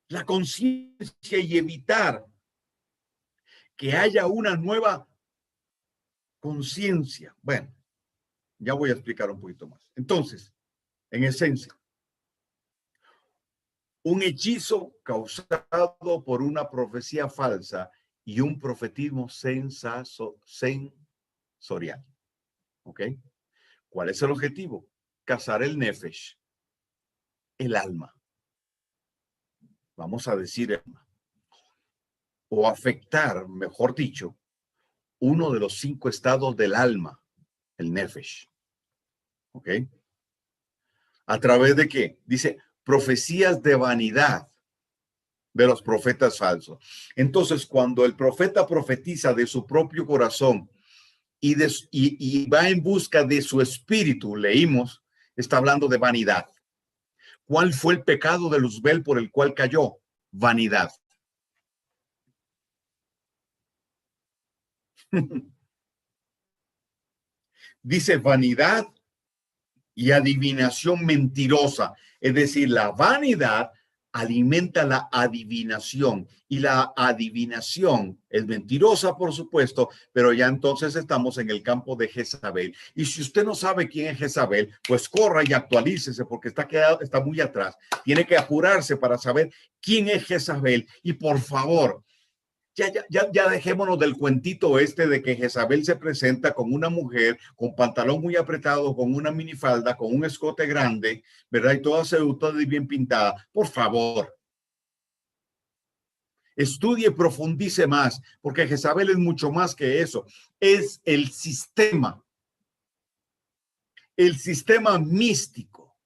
la conciencia y evitar que haya una nueva conciencia. Bueno, ya voy a explicar un poquito más. Entonces, en esencia, un hechizo causado por una profecía falsa y un profetismo sensorial. ¿Ok? ¿Cuál es el objetivo? Cazar el nefesh, el alma. Vamos a decir alma. O afectar, mejor dicho, uno de los 5 estados del alma, el nefesh. ¿Ok? ¿A través de qué? Dice, profecías de vanidad de los profetas falsos. Entonces, cuando el profeta profetiza de su propio corazón y va en busca de su espíritu, leímos, está hablando de vanidad. ¿Cuál fue el pecado de Luzbel por el cual cayó? Vanidad. Dice vanidad y adivinación mentirosa. Es decir, la vanidad alimenta la adivinación y la adivinación es mentirosa, por supuesto, pero ya entonces estamos en el campo de Jezabel. Y si usted no sabe quién es Jezabel, pues corra y actualícese porque está muy atrás. Tiene que apurarse para saber quién es Jezabel y por favor, ya dejémonos del cuentito este de que Jezabel se presenta con una mujer con pantalón muy apretado, con una minifalda, con un escote grande, ¿verdad? Y toda seductora y bien pintada. Por favor, estudie y profundice más, porque Jezabel es mucho más que eso. Es el sistema místico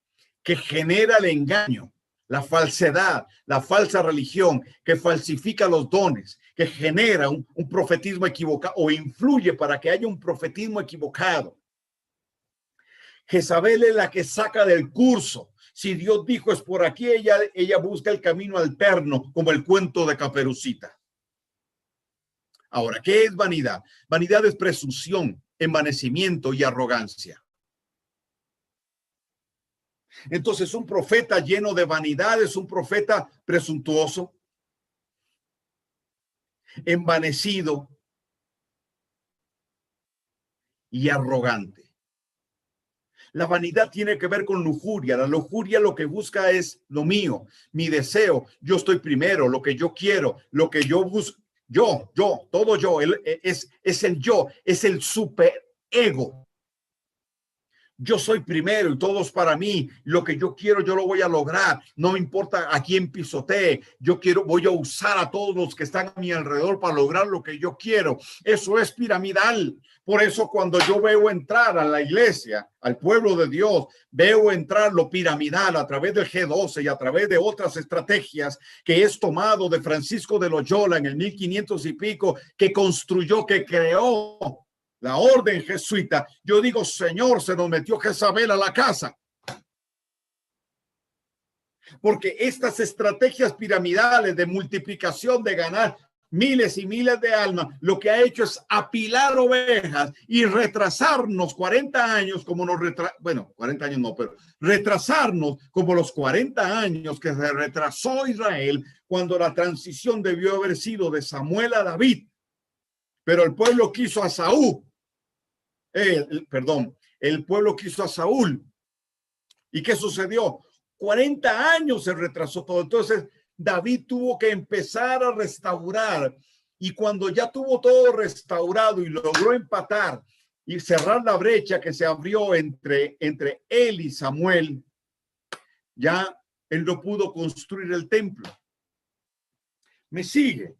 que genera el engaño, la falsedad, la falsa religión, que falsifica los dones, que genera un profetismo equivocado o influye para que haya un profetismo equivocado. Jezabel es la que saca del curso. Si Dios dijo es por aquí, ella busca el camino alterno, como el cuento de Caperucita. Ahora, ¿qué es vanidad? Vanidad es presunción, envanecimiento y arrogancia. Entonces, un profeta lleno de vanidad es un profeta presuntuoso, envanecido y arrogante. La vanidad tiene que ver con lujuria. La lujuria lo que busca es lo mío, mi deseo. Yo estoy primero, lo que yo quiero, lo que yo busco. Todo yo. Es el yo, es el superego. Yo soy primero y todo es para mí. Lo que yo quiero, yo lo voy a lograr. No me importa a quién pisotee. Voy a usar a todos los que están a mi alrededor para lograr lo que yo quiero. Eso es piramidal. Por eso cuando yo veo entrar a la iglesia, al pueblo de Dios, veo entrar lo piramidal a través del G12 y a través de otras estrategias que es tomado de Francisco de Loyola en el 1500 y pico, que construyó, que creó la orden jesuita. Yo digo, Señor, se nos metió Jezabel a la casa. Porque estas estrategias piramidales de multiplicación, de ganar miles y miles de almas, lo que ha hecho es apilar ovejas y retrasarnos 40 años, como nos 40 años no, pero retrasarnos como los 40 años que se retrasó Israel cuando la transición debió haber sido de Samuel a David. Pero el pueblo quiso a Saúl. El pueblo quiso a Saúl. ¿Y qué sucedió? 40 años se retrasó todo. Entonces, David tuvo que empezar a restaurar. Y cuando ya tuvo todo restaurado y logró empatar y cerrar la brecha que se abrió entre él y Samuel, ya él no pudo construir el templo. ¿Me sigue?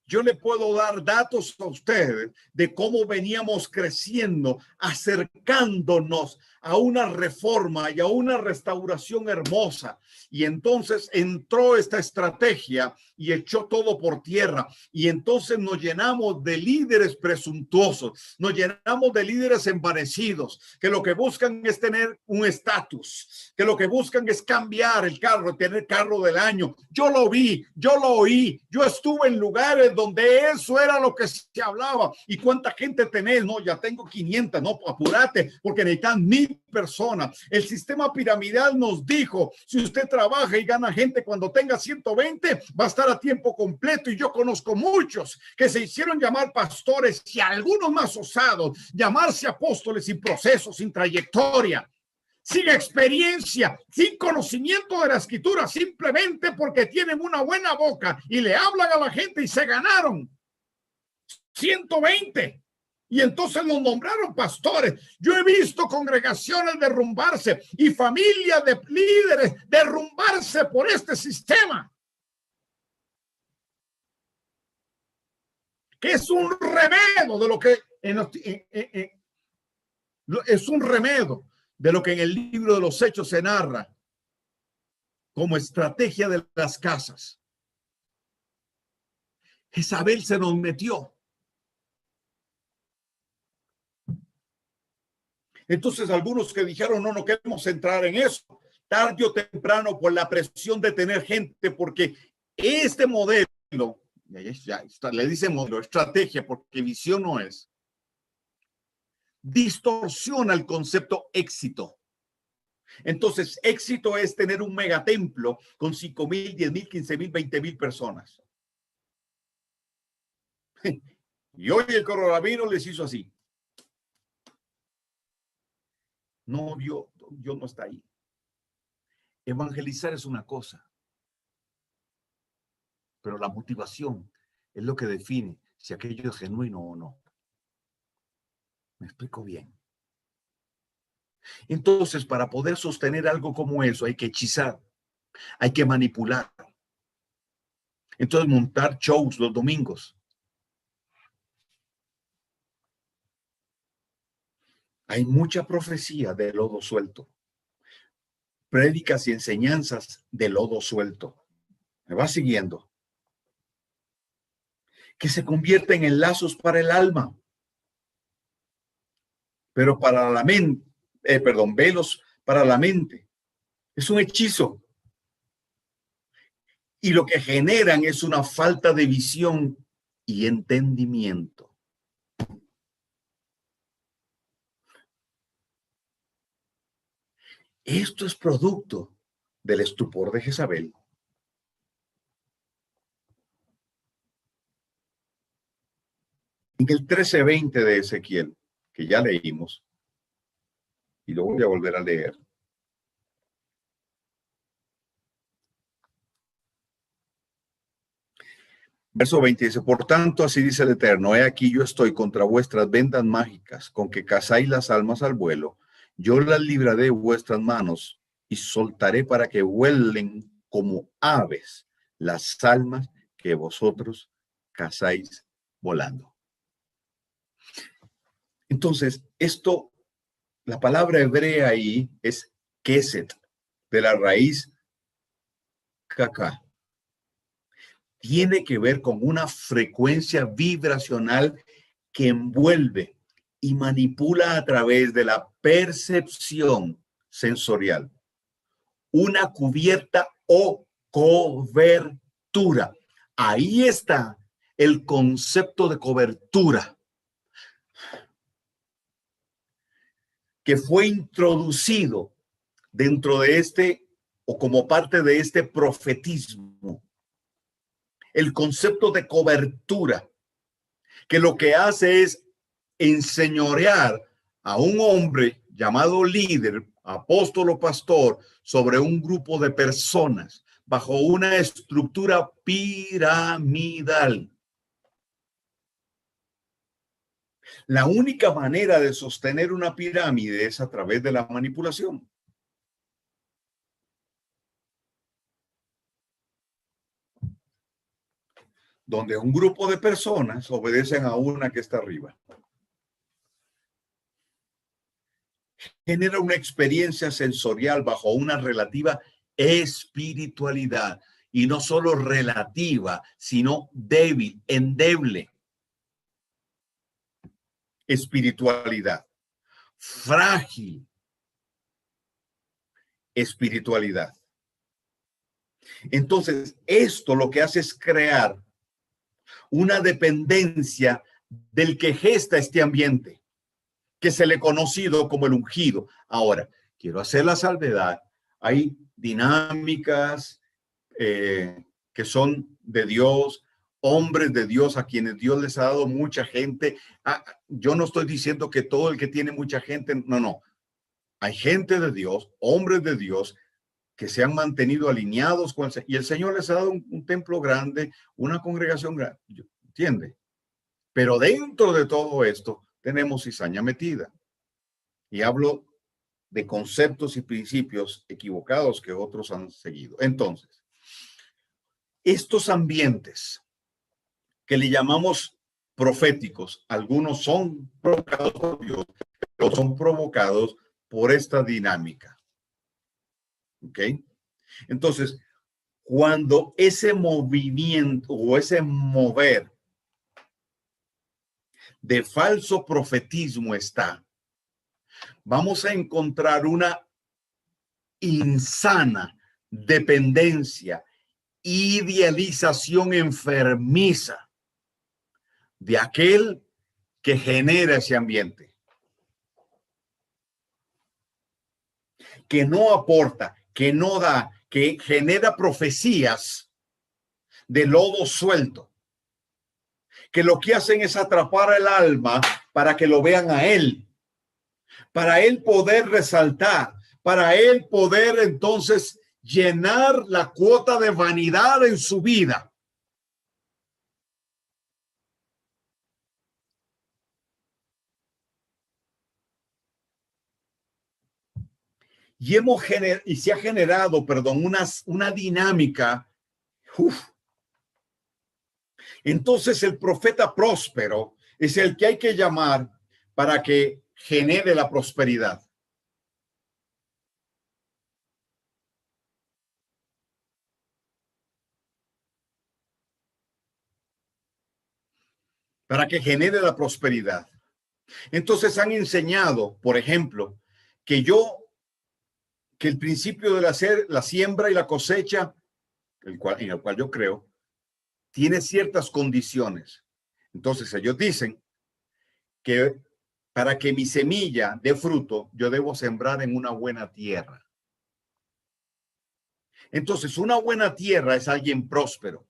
Yo le puedo dar datos a ustedes de cómo veníamos creciendo, acercándonos a una reforma y a una restauración hermosa. Y entonces entró esta estrategia y echó todo por tierra. Y entonces nos llenamos de líderes presuntuosos, nos llenamos de líderes envanecidos, que lo que buscan es tener un estatus, que lo que buscan es cambiar el carro, tener carro del año. Yo lo vi, yo lo oí, yo estuve en lugares donde eso era lo que se hablaba. ¿Y cuánta gente tenés? No, ya tengo 500, no, apúrate, porque necesitan 1000 personas. El sistema piramidal nos dijo, si usted trabaja y gana gente cuando tenga 120, va a estar a tiempo completo. Y yo conozco muchos que se hicieron llamar pastores y algunos más osados, llamarse apóstoles sin proceso, sin trayectoria, sin experiencia, sin conocimiento de la escritura, simplemente porque tienen una buena boca y le hablan a la gente y se ganaron 120. Y entonces nos nombraron pastores. Yo he visto congregaciones derrumbarse y familias de líderes derrumbarse por este sistema, que es un remedio de lo que es un remedio de lo que en el libro de los Hechos se narra como estrategia de las casas. Jezabel se nos metió. Entonces algunos que dijeron, no queremos entrar en eso, tarde o temprano por la presión de tener gente, porque este modelo, ya está, le dice modelo, estrategia, porque visión no es, distorsiona el concepto éxito. Entonces, éxito es tener un megatemplo con 5,000, 10,000, 15,000, 20,000 personas. Y hoy el coronavirus les hizo así. No, Dios no está ahí. Evangelizar es una cosa, pero la motivación es lo que define si aquello es genuino o no. ¿Me explico bien? Entonces, para poder sostener algo como eso, hay que hechizar, hay que manipular. Entonces, montar shows los domingos. Hay mucha profecía de lodo suelto. Prédicas y enseñanzas de lodo suelto. ¿Me va siguiendo? Que se convierten en lazos para el alma. Pero para la mente, velos para la mente. Es un hechizo. Y lo que generan es una falta de visión y entendimiento. Esto es producto del estupor de Jezabel. En el 13:20 de Ezequiel, que ya leímos, y lo voy a volver a leer. Verso 20 dice, por tanto, así dice el Eterno, he aquí yo estoy contra vuestras vendas mágicas, con que cazáis las almas al vuelo. Yo las libraré de vuestras manos y soltaré para que vuelen como aves las almas que vosotros cazáis volando. Entonces, esto, la palabra hebrea ahí es keset, de la raíz caca. Tiene que ver con una frecuencia vibracional que envuelve y manipula a través de la percepción sensorial. Una cubierta o cobertura. Ahí está el concepto de cobertura que fue introducido dentro de este o como parte de este profetismo. El concepto de cobertura, que lo que hace es enseñorear a un hombre llamado líder, apóstol o pastor, sobre un grupo de personas bajo una estructura piramidal. La única manera de sostener una pirámide es a través de la manipulación. Donde un grupo de personas obedecen a una que está arriba. Genera una experiencia sensorial bajo una relativa espiritualidad, y no solo relativa, sino débil, endeble. Espiritualidad. Frágil espiritualidad. Entonces, esto lo que hace es crear una dependencia del que gesta este ambiente, que se le ha conocido como el ungido. Ahora, quiero hacer la salvedad. Hay dinámicas que son de Dios, hombres de Dios a quienes Dios les ha dado mucha gente. Yo no estoy diciendo que todo el que tiene mucha gente, no. Hay gente de Dios, hombres de Dios, que se han mantenido alineados con y el Señor les ha dado un templo grande, una congregación grande, ¿entiende? Pero dentro de todo esto tenemos cizaña metida. Y hablo de conceptos y principios equivocados que otros han seguido. Entonces, estos ambientes que le llamamos proféticos, algunos son provocados por Dios, pero son provocados por esta dinámica. ¿Ok? Entonces, cuando ese movimiento o ese mover de falso profetismo está, vamos a encontrar una insana dependencia, idealización enfermiza de aquel que genera ese ambiente, que no aporta, que no da, que genera profecías de lodo suelto, que lo que hacen es atrapar el alma para que lo vean a él, para él poder resaltar, para él poder entonces llenar la cuota de vanidad en su vida. Y se ha generado, una dinámica. Entonces el profeta próspero es el que hay que llamar para que genere la prosperidad. Para que genere la prosperidad. Entonces han enseñado, por ejemplo, que el principio de la siembra y la cosecha, en el cual yo creo, tiene ciertas condiciones. Entonces ellos dicen que para que mi semilla dé fruto, yo debo sembrar en una buena tierra. Entonces, una buena tierra es alguien próspero.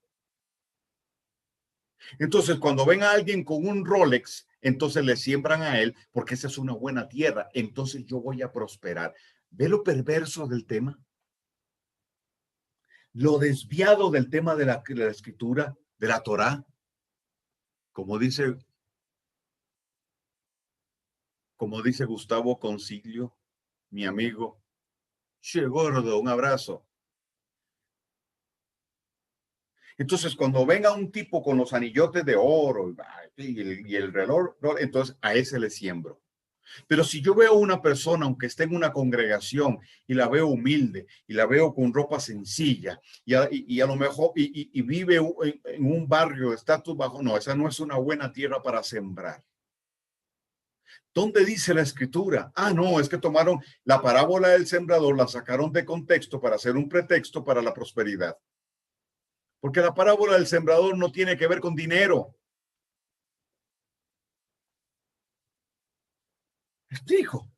Entonces, cuando ven a alguien con un Rolex, entonces le siembran a él porque esa es una buena tierra. Entonces yo voy a prosperar. ¿Ve lo perverso del tema? Lo desviado del tema de la escritura, de la Torá. Como dice Gustavo Concilio, mi amigo. Che gordo, un abrazo. Entonces, cuando venga un tipo con los anillotes de oro y el reloj, entonces a ese le siembro. Pero si yo veo una persona, aunque esté en una congregación, y la veo humilde, y la veo con ropa sencilla, y a lo mejor y vive en un barrio de estatus bajo, no, esa no es una buena tierra para sembrar. ¿Dónde dice la escritura? Ah, no, es que tomaron la parábola del sembrador, la sacaron de contexto para hacer un pretexto para la prosperidad. Porque la parábola del sembrador no tiene que ver con dinero. Explico.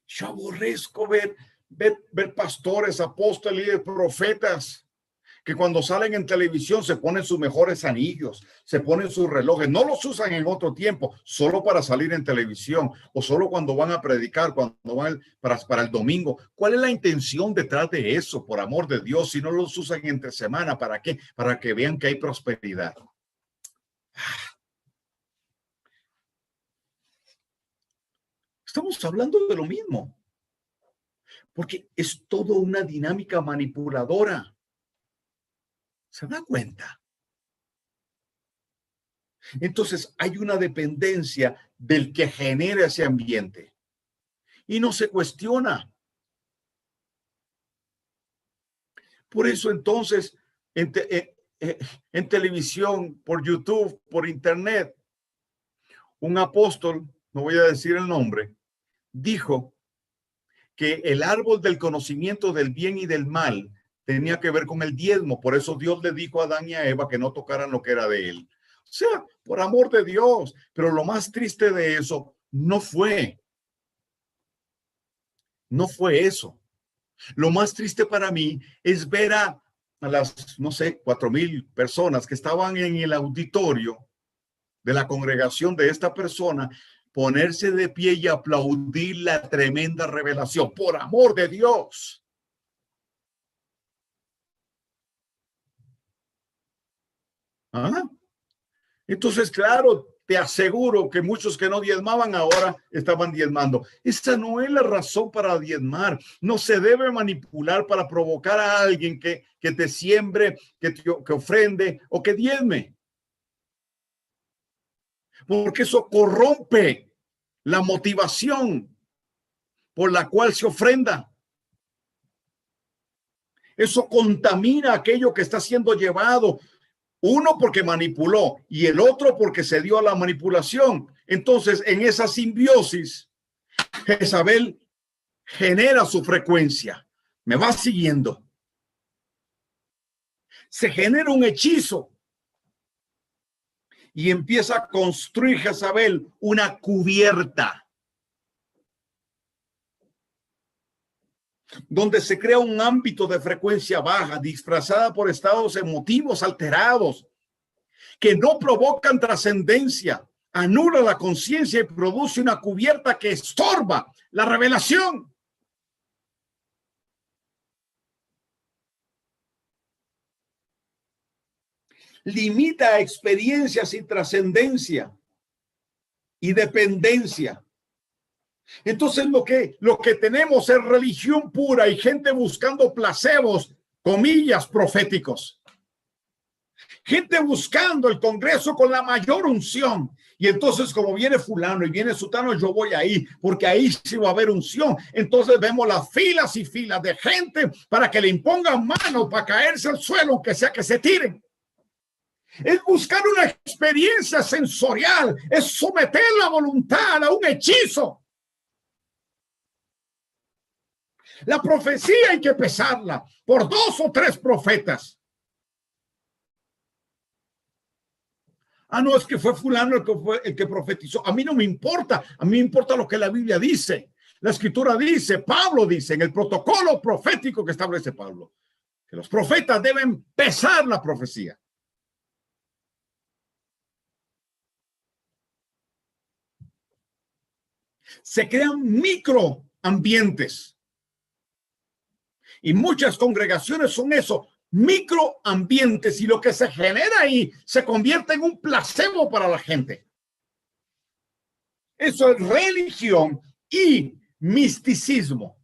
Yo aborrezco ver pastores, apóstoles y profetas que cuando salen en televisión se ponen sus mejores anillos, se ponen sus relojes, no los usan en otro tiempo, solo para salir en televisión o solo cuando van a predicar, cuando van para el domingo. ¿Cuál es la intención detrás de eso? Por amor de Dios, si no los usan entre semana, ¿para qué? Para que vean que hay prosperidad. Estamos hablando de lo mismo, porque es todo una dinámica manipuladora. ¿Se da cuenta? Entonces hay una dependencia del que genera ese ambiente y no se cuestiona. Por eso entonces en televisión, por YouTube, por internet, un apóstol, no voy a decir el nombre, dijo que el árbol del conocimiento del bien y del mal tenía que ver con el diezmo. Por eso Dios le dijo a Adán y a Eva que no tocaran lo que era de él. O sea, por amor de Dios. Pero lo más triste de eso no fue eso. Lo más triste para mí es ver a las, no sé, 4,000 personas que estaban en el auditorio de la congregación de esta persona ponerse de pie y aplaudir la tremenda revelación. Por amor de Dios. ¿Ah? Entonces, claro, te aseguro que muchos que no diezmaban ahora estaban diezmando. Esa no es la razón para diezmar. No se debe manipular para provocar a alguien que te siembre, que ofrende o que diezme. Porque eso corrompe la motivación por la cual se ofrenda. Eso contamina aquello que está siendo llevado. Uno porque manipuló y el otro porque se dio a la manipulación. Entonces, en esa simbiosis, Jezabel genera su frecuencia. ¿Me va siguiendo? Se genera un hechizo y empieza a construir Jezabel una cubierta donde se crea un ámbito de frecuencia baja disfrazada por estados emotivos alterados que no provocan trascendencia, anula la conciencia y produce una cubierta que estorba la revelación. Limita experiencias y trascendencia y dependencia. Entonces lo que tenemos es religión pura y gente buscando placebos, comillas, proféticos. Gente buscando el Congreso con la mayor unción. Y entonces, como viene fulano y viene sutano, yo voy ahí, porque ahí sí va a haber unción. Entonces vemos las filas y filas de gente para que le impongan manos para caerse al suelo, aunque sea que se tiren. Es buscar una experiencia sensorial, es someter la voluntad a un hechizo. La profecía hay que pesarla por 2 o 3 profetas. Ah, no, es que fue fulano el que profetizó. A mí no me importa. A mí me importa lo que la Biblia dice. La escritura dice, Pablo dice, en el protocolo profético que establece Pablo, que los profetas deben pesar la profecía. Se crean microambientes. Y muchas congregaciones son eso, microambientes. Y lo que se genera ahí se convierte en un placebo para la gente. Eso es religión y misticismo.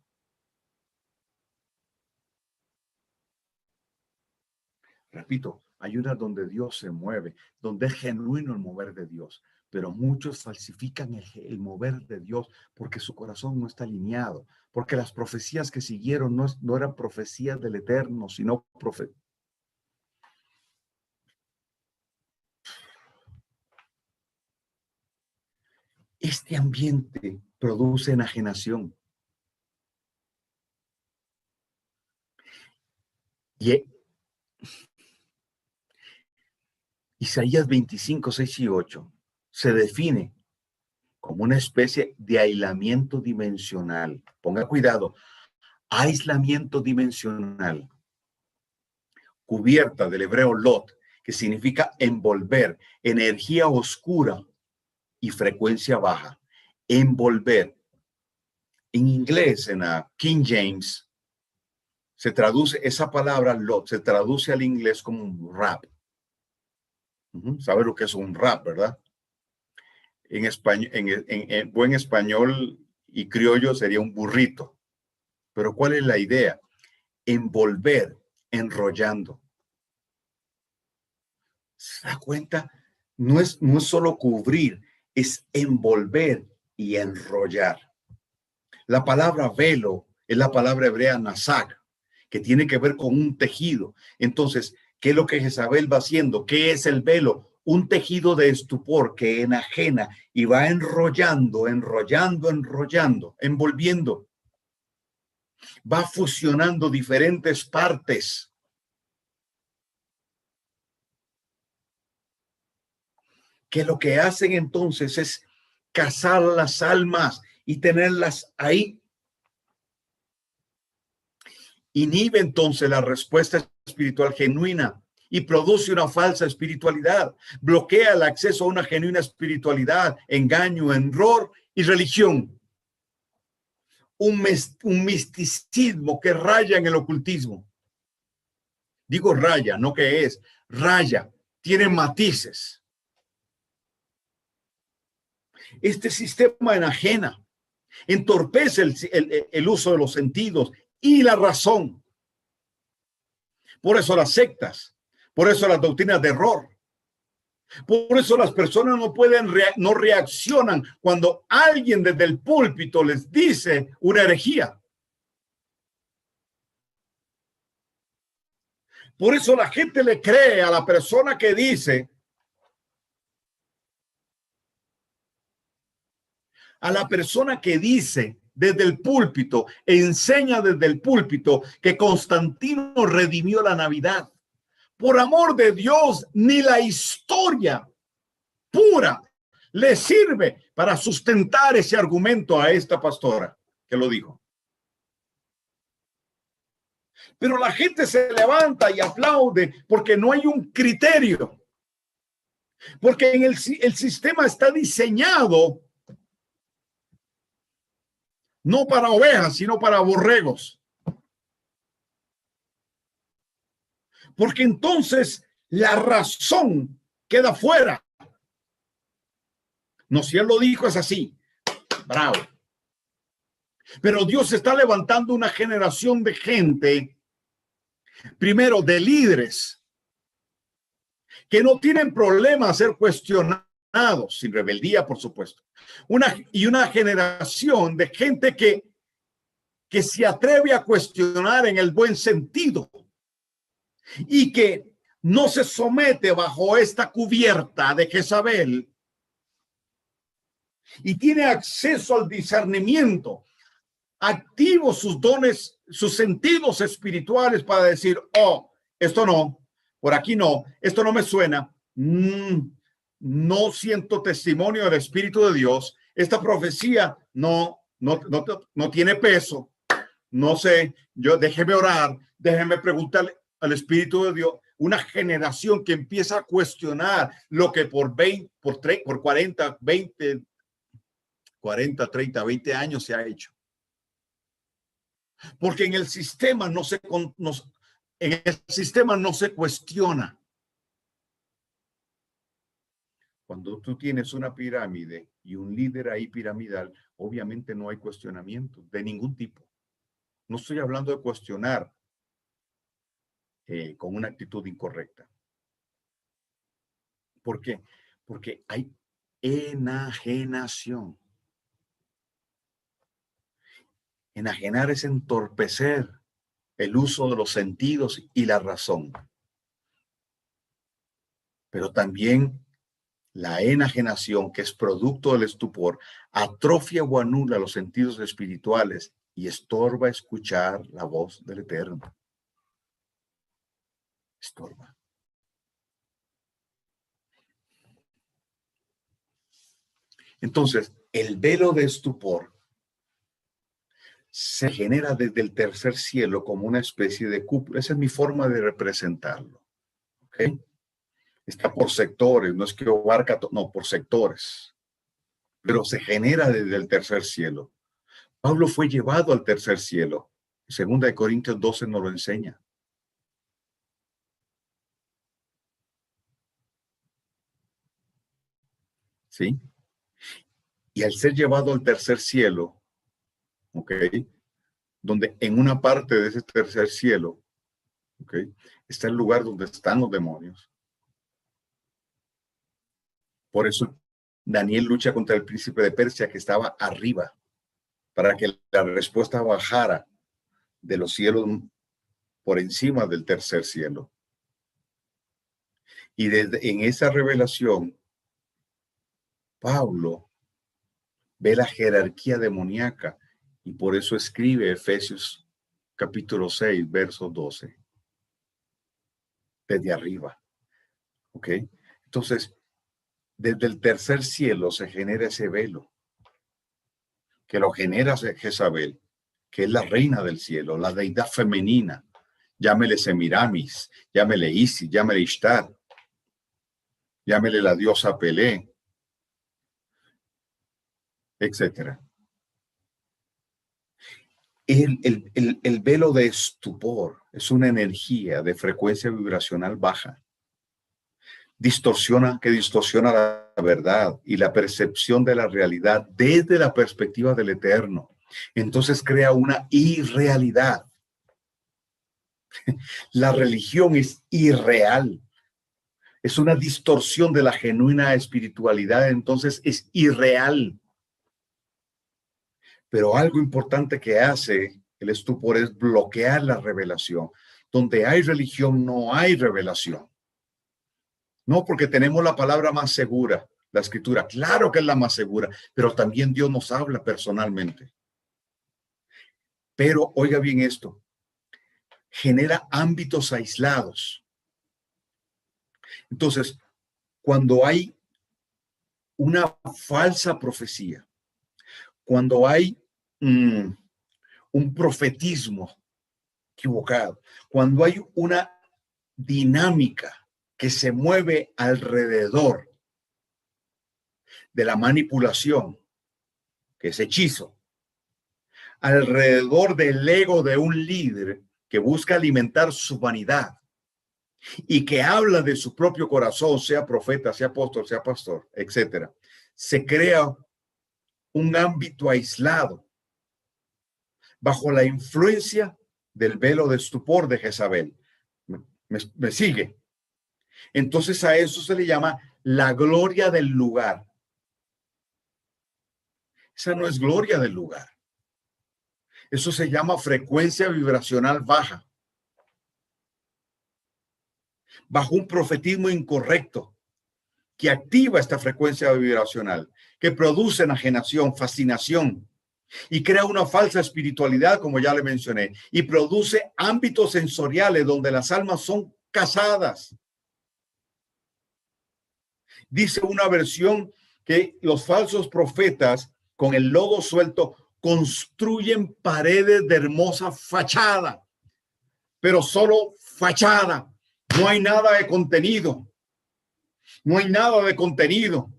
Repito, hay una donde Dios se mueve, donde es genuino el mover de Dios. Pero muchos falsifican el mover de Dios porque su corazón no está alineado, porque las profecías que siguieron no eran profecías del Eterno, sino profecías. Este ambiente produce enajenación. Y Isaías 25, 6 y 8 se define como una especie de aislamiento dimensional. Ponga cuidado, aislamiento dimensional. Cubierta del hebreo lot, que significa envolver, energía oscura y frecuencia baja. Envolver. En inglés, en King James, se traduce esa palabra lot, se traduce al inglés como un rap. ¿Sabe lo que es un rap, verdad? En español, en buen español y criollo sería un burrito. Pero ¿cuál es la idea? Envolver, enrollando. ¿Se da cuenta? No es solo cubrir, es envolver y enrollar. La palabra velo es la palabra hebrea nasag, que tiene que ver con un tejido. Entonces, ¿qué es lo que Jezabel va haciendo? ¿Qué es el velo? Un tejido de estupor que enajena y va enrollando, envolviendo. Va fusionando diferentes partes. Que lo que hacen entonces es cazar las almas y tenerlas ahí. Inhibe entonces la respuesta espiritual genuina y produce una falsa espiritualidad. Bloquea el acceso a una genuina espiritualidad, engaño, error y religión. Un misticismo que raya en el ocultismo. Digo raya, no que es, raya, tiene matices. Este sistema enajena, entorpece el uso de los sentidos y la razón. Por eso las sectas, por eso las doctrinas de error, por eso las personas no reaccionan cuando alguien desde el púlpito les dice una herejía. Por eso la gente le cree a la persona que dice, desde el púlpito, enseña desde el púlpito que Constantino redimió la Navidad. Por amor de Dios, ni la historia pura le sirve para sustentar ese argumento a esta pastora que lo dijo. Pero la gente se levanta y aplaude porque no hay un criterio. Porque el sistema está diseñado no para ovejas, sino para borregos. Porque entonces la razón queda fuera. No, si él lo dijo, es así. Bravo. Pero Dios está levantando una generación de gente, primero de líderes, que no tienen problema a ser cuestionados, sin rebeldía, por supuesto. Una generación de gente que se atreve a cuestionar en el buen sentido y que no se somete bajo esta cubierta de Jezabel y tiene acceso al discernimiento, activo sus dones, sus sentidos espirituales para decir, oh, esto no, por aquí no, esto no me suena, no siento testimonio del Espíritu de Dios, esta profecía no no tiene peso. No sé, déjeme orar, déjeme preguntarle al Espíritu de Dios. Una generación que empieza a cuestionar lo que por 40, 30, 20 años se ha hecho. Porque en el sistema no se cuestiona. Cuando tú tienes una pirámide y un líder ahí piramidal, obviamente no hay cuestionamiento de ningún tipo. No estoy hablando de cuestionar con una actitud incorrecta. ¿Por qué? Porque hay enajenación. Enajenar es entorpecer el uso de los sentidos y la razón. Pero también la enajenación, que es producto del estupor, atrofia o anula los sentidos espirituales y estorba escuchar la voz del Eterno. Estorba. Entonces, el velo de estupor se genera desde el tercer cielo como una especie de cúpula. Esa es mi forma de representarlo. ¿Okay? Está por sectores, no es que abarca, no, por sectores. Pero se genera desde el tercer cielo. Pablo fue llevado al tercer cielo. Segunda de Corintios 12 nos lo enseña. ¿Sí? Y al ser llevado al tercer cielo, ¿ok? Donde en una parte de ese tercer cielo, ¿ok? Está el lugar donde están los demonios. Por eso Daniel lucha contra el príncipe de Persia que estaba arriba, para que la respuesta bajara de los cielos por encima del tercer cielo. Y en esa revelación, Pablo ve la jerarquía demoníaca y por eso escribe Efesios capítulo 6, verso 12. Desde arriba. ¿Ok? Entonces, desde el tercer cielo se genera ese velo, que lo genera Jezabel, que es la reina del cielo, la deidad femenina. Llámele Semiramis, llámele Isis, llámele Ishtar, llámele la diosa Pelé, etcétera. El velo de estupor es una energía de frecuencia vibracional baja. Distorsiona la verdad y la percepción de la realidad desde la perspectiva del Eterno. Entonces crea una irrealidad. La religión es irreal. Es una distorsión de la genuina espiritualidad, entonces es irreal. Pero algo importante que hace el estupor es bloquear la revelación. Donde hay religión no hay revelación. No, porque tenemos la palabra más segura, la escritura. Claro que es la más segura, pero también Dios nos habla personalmente. Pero oiga bien esto, genera ámbitos aislados. Entonces, cuando hay una falsa profecía, cuando hay un profetismo equivocado, cuando hay una dinámica que se mueve alrededor de la manipulación, que es hechizo, alrededor del ego de un líder que busca alimentar su vanidad y que habla de su propio corazón, sea profeta, sea apóstol, sea pastor, etcétera, se crea un ámbito aislado bajo la influencia del velo de estupor de Jezabel. ¿Me sigue? Entonces a eso se le llama la gloria del lugar. Esa no es gloria del lugar. Eso se llama frecuencia vibracional baja. Bajo un profetismo incorrecto que activa esta frecuencia vibracional, que produce enajenación, fascinación y crea una falsa espiritualidad, como ya le mencioné, y produce ámbitos sensoriales donde las almas son casadas. Dice una versión que los falsos profetas con el logo suelto construyen paredes de hermosa fachada, pero solo fachada. No hay nada de contenido. No hay nada de contenido.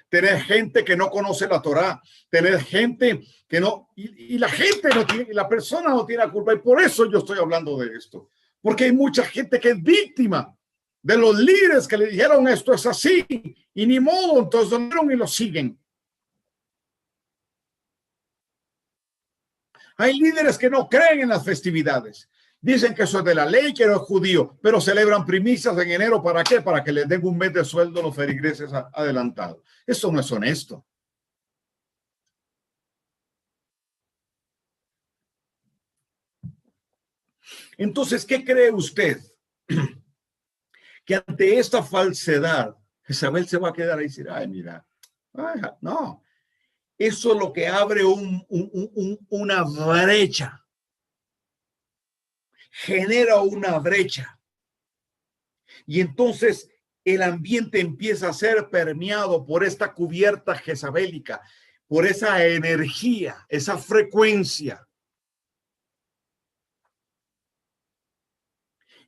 Tener gente que no conoce la Torá, tener gente que no, y la gente no tiene, la persona no tiene la culpa. Y por eso yo estoy hablando de esto, porque hay mucha gente que es víctima de los líderes que le dijeron esto es así, y ni modo, entonces donaron y lo siguen. Hay líderes que no creen en las festividades. Dicen que eso es de la ley, que no es judío, pero celebran primicias en enero. ¿Para qué? Para que les den un mes de sueldo a los feligreses adelantados. Eso no es honesto. Entonces, ¿qué cree usted? Que ante esta falsedad, Jezabel se va a quedar ahí y decir, ay, mira, ay, no. Eso es lo que abre una brecha. Genera una brecha. Y entonces el ambiente empieza a ser permeado por esta cubierta jezabélica, por esa energía, esa frecuencia.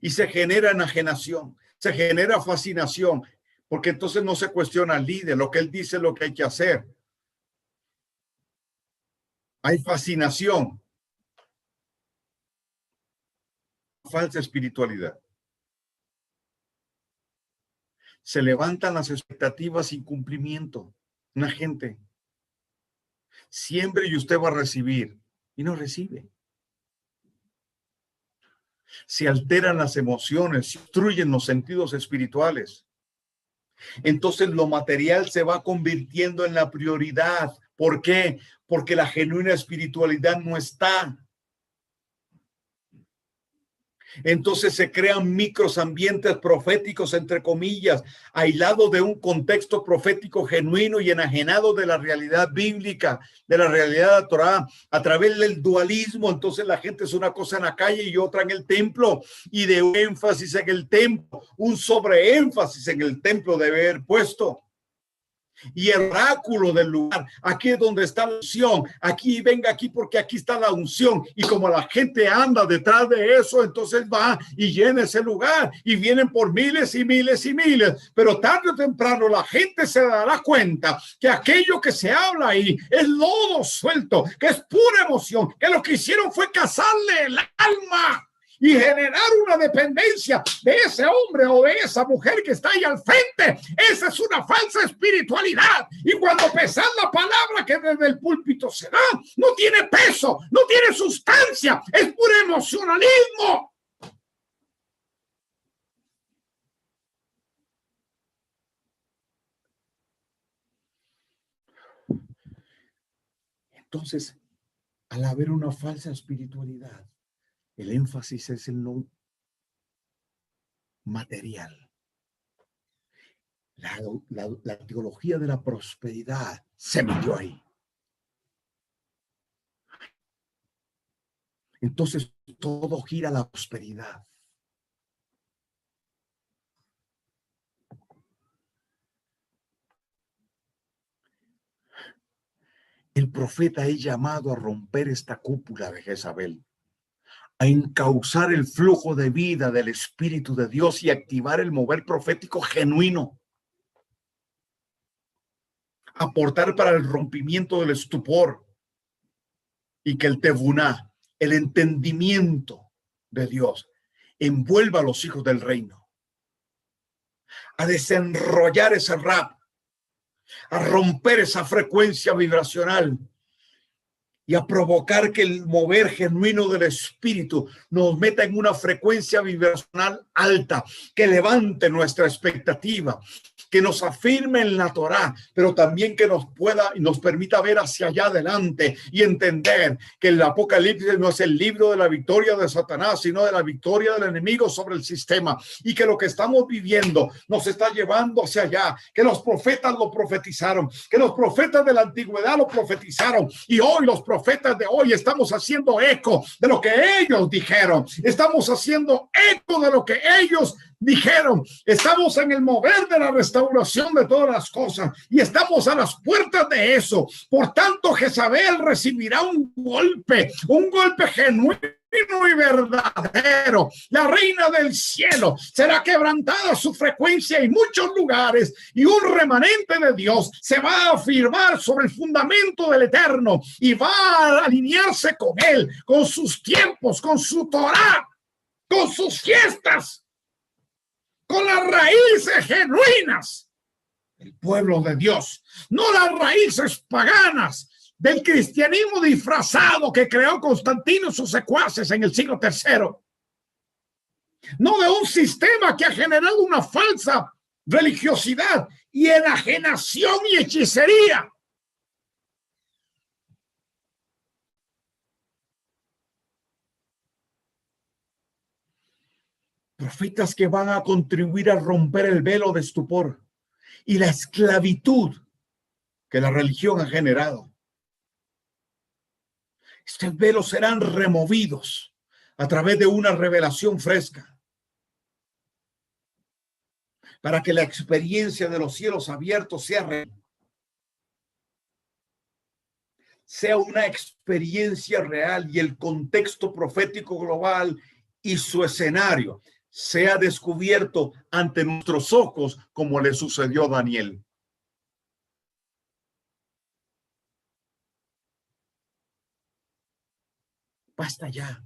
Y se genera enajenación, se genera fascinación, porque entonces no se cuestiona al líder, lo que él dice es lo que hay que hacer. Hay fascinación. Falsa espiritualidad. Se levantan las expectativas sin cumplimiento. Una gente siembre y usted va a recibir y no recibe. Se alteran las emociones, se obstruyen los sentidos espirituales. Entonces lo material se va convirtiendo en la prioridad. ¿Por qué? Porque la genuina espiritualidad no está. Entonces se crean micros ambientes proféticos, entre comillas, aislados de un contexto profético genuino y enajenado de la realidad bíblica, de la realidad de la Torá, a través del dualismo. Entonces la gente es una cosa en la calle y otra en el templo, y de un énfasis en el templo, un sobreénfasis en el templo debe haber puesto. Y el oráculo del lugar, aquí es donde está la unción, aquí venga aquí porque aquí está la unción, y como la gente anda detrás de eso, entonces va y llena ese lugar y vienen por miles y miles y miles, pero tarde o temprano la gente se dará cuenta que aquello que se habla ahí es lodo suelto, que es pura emoción, que lo que hicieron fue cazarle el alma y generar una dependencia de ese hombre o de esa mujer que está ahí al frente. Esa es una falsa espiritualidad. Y cuando pesa la palabra que desde el púlpito se da, no tiene peso, no tiene sustancia, es puro emocionalismo. Entonces, al haber una falsa espiritualidad, el énfasis es en lo material. La teología de la prosperidad se metió ahí. Entonces todo gira a la prosperidad. El profeta es llamado a romper esta cúpula de Jezabel, a encauzar el flujo de vida del Espíritu de Dios y activar el mover profético genuino. Aportar para el rompimiento del estupor y que el tebuná, el entendimiento de Dios, envuelva a los hijos del reino. A desenrollar ese rap, a romper esa frecuencia vibracional y a provocar que el mover genuino del Espíritu nos meta en una frecuencia vibracional alta, que levante nuestra expectativa, que nos afirme en la Torá, pero también que nos pueda y nos permita ver hacia allá adelante y entender que el Apocalipsis no es el libro de la victoria de Satanás, sino de la victoria del enemigo sobre el sistema, y que lo que estamos viviendo nos está llevando hacia allá, que los profetas lo profetizaron, que los profetas de la antigüedad lo profetizaron, y hoy los profetas profetas de hoy estamos haciendo eco de lo que ellos dijeron. Estamos haciendo eco de lo que ellos dijeron. Estamos en el mover de la restauración de todas las cosas y estamos a las puertas de eso. Por tanto, Jezabel recibirá un golpe genuino y verdadero. La reina del cielo será quebrantada su frecuencia en muchos lugares y un remanente de Dios se va a afirmar sobre el fundamento del Eterno y va a alinearse con él, con sus tiempos, con su Torá, con sus fiestas, con las raíces genuinas del pueblo de Dios, no las raíces paganas del cristianismo disfrazado que creó Constantino y sus secuaces en el siglo III. No de un sistema que ha generado una falsa religiosidad y enajenación y hechicería. Profetas que van a contribuir a romper el velo de estupor y la esclavitud que la religión ha generado. Estos velos serán removidos a través de una revelación fresca para que la experiencia de los cielos abiertos sea una experiencia real y el contexto profético global y su escenario sea descubierto ante nuestros ojos como le sucedió a Daniel. Basta ya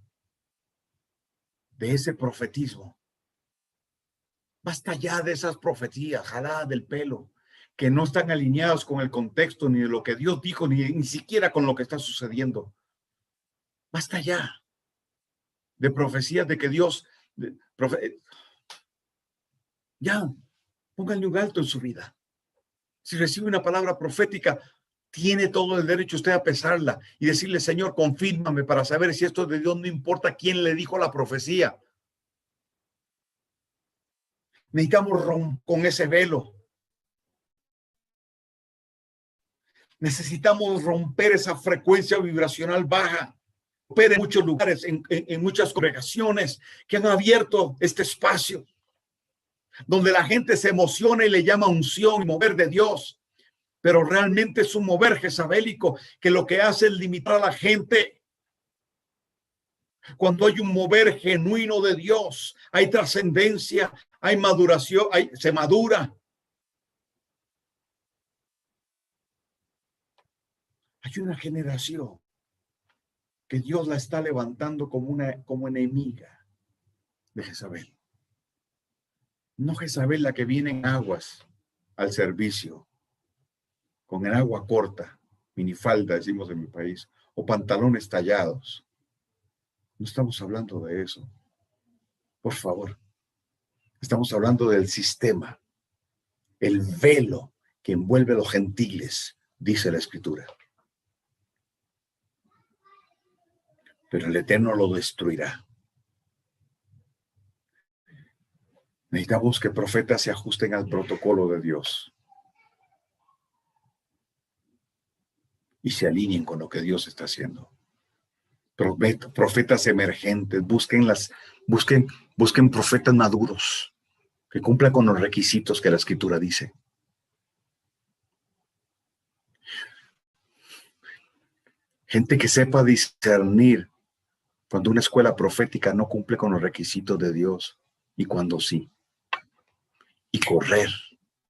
de ese profetismo. Basta ya de esas profecías jaladas del pelo que no están alineados con el contexto ni de lo que Dios dijo, ni siquiera con lo que está sucediendo. Basta ya de profecías de que Dios... Ya, pónganle un alto en su vida. Si recibe una palabra profética, tiene todo el derecho usted a pesarla y decirle, Señor, confírmame para saber si esto es de Dios, no importa quién le dijo la profecía. Necesitamos romper con ese velo. Necesitamos romper esa frecuencia vibracional baja. En muchos lugares, en muchas congregaciones que han abierto este espacio, donde la gente se emociona y le llama unción y mover de Dios, pero realmente es un mover jezabélico que lo que hace es limitar a la gente. Cuando hay un mover genuino de Dios, hay trascendencia, hay maduración, se madura. Hay una generación que Dios la está levantando como enemiga de Jezabel. No Jezabel la que viene en aguas al servicio, con el agua corta, minifalda, decimos en mi país, o pantalones tallados. No estamos hablando de eso. Por favor. Estamos hablando del sistema, el velo que envuelve a los gentiles, dice la Escritura. Pero el Eterno lo destruirá. Necesitamos que profetas se ajusten al protocolo de Dios y se alineen con lo que Dios está haciendo. Profetas emergentes, busquen profetas maduros que cumplan con los requisitos que la Escritura dice. Gente que sepa discernir cuando una escuela profética no cumple con los requisitos de Dios y cuando sí. Y correr.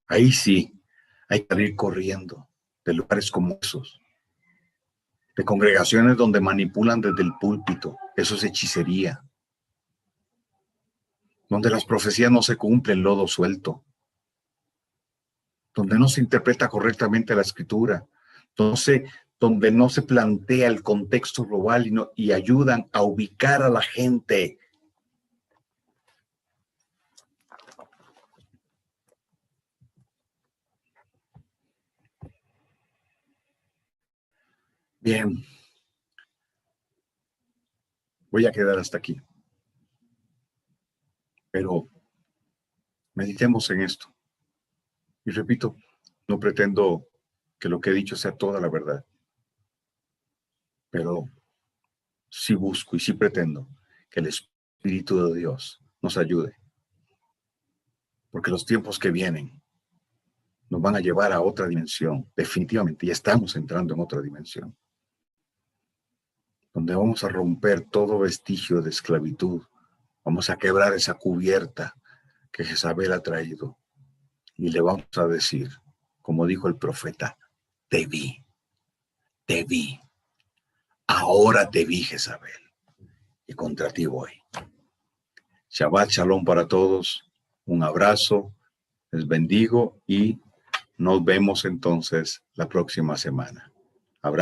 Ahí sí, hay que ir corriendo de lugares como esos. De congregaciones donde manipulan desde el púlpito. Eso es hechicería. Donde las profecías no se cumplen, lodo suelto. Donde no se interpreta correctamente la Escritura. Donde no se plantea el contexto global y ayudan a ubicar a la gente. Bien. Voy a quedar hasta aquí. Pero meditemos en esto. Y repito, no pretendo que lo que he dicho sea toda la verdad. Pero sí busco y sí pretendo que el Espíritu de Dios nos ayude. Porque los tiempos que vienen nos van a llevar a otra dimensión, definitivamente, y estamos entrando en otra dimensión, donde vamos a romper todo vestigio de esclavitud, vamos a quebrar esa cubierta que Jezabel ha traído, y le vamos a decir, como dijo el profeta, te vi, ahora te vi, Jezabel, y contra ti voy. Shabbat Shalom para todos, un abrazo, les bendigo y nos vemos entonces la próxima semana. Abrazo.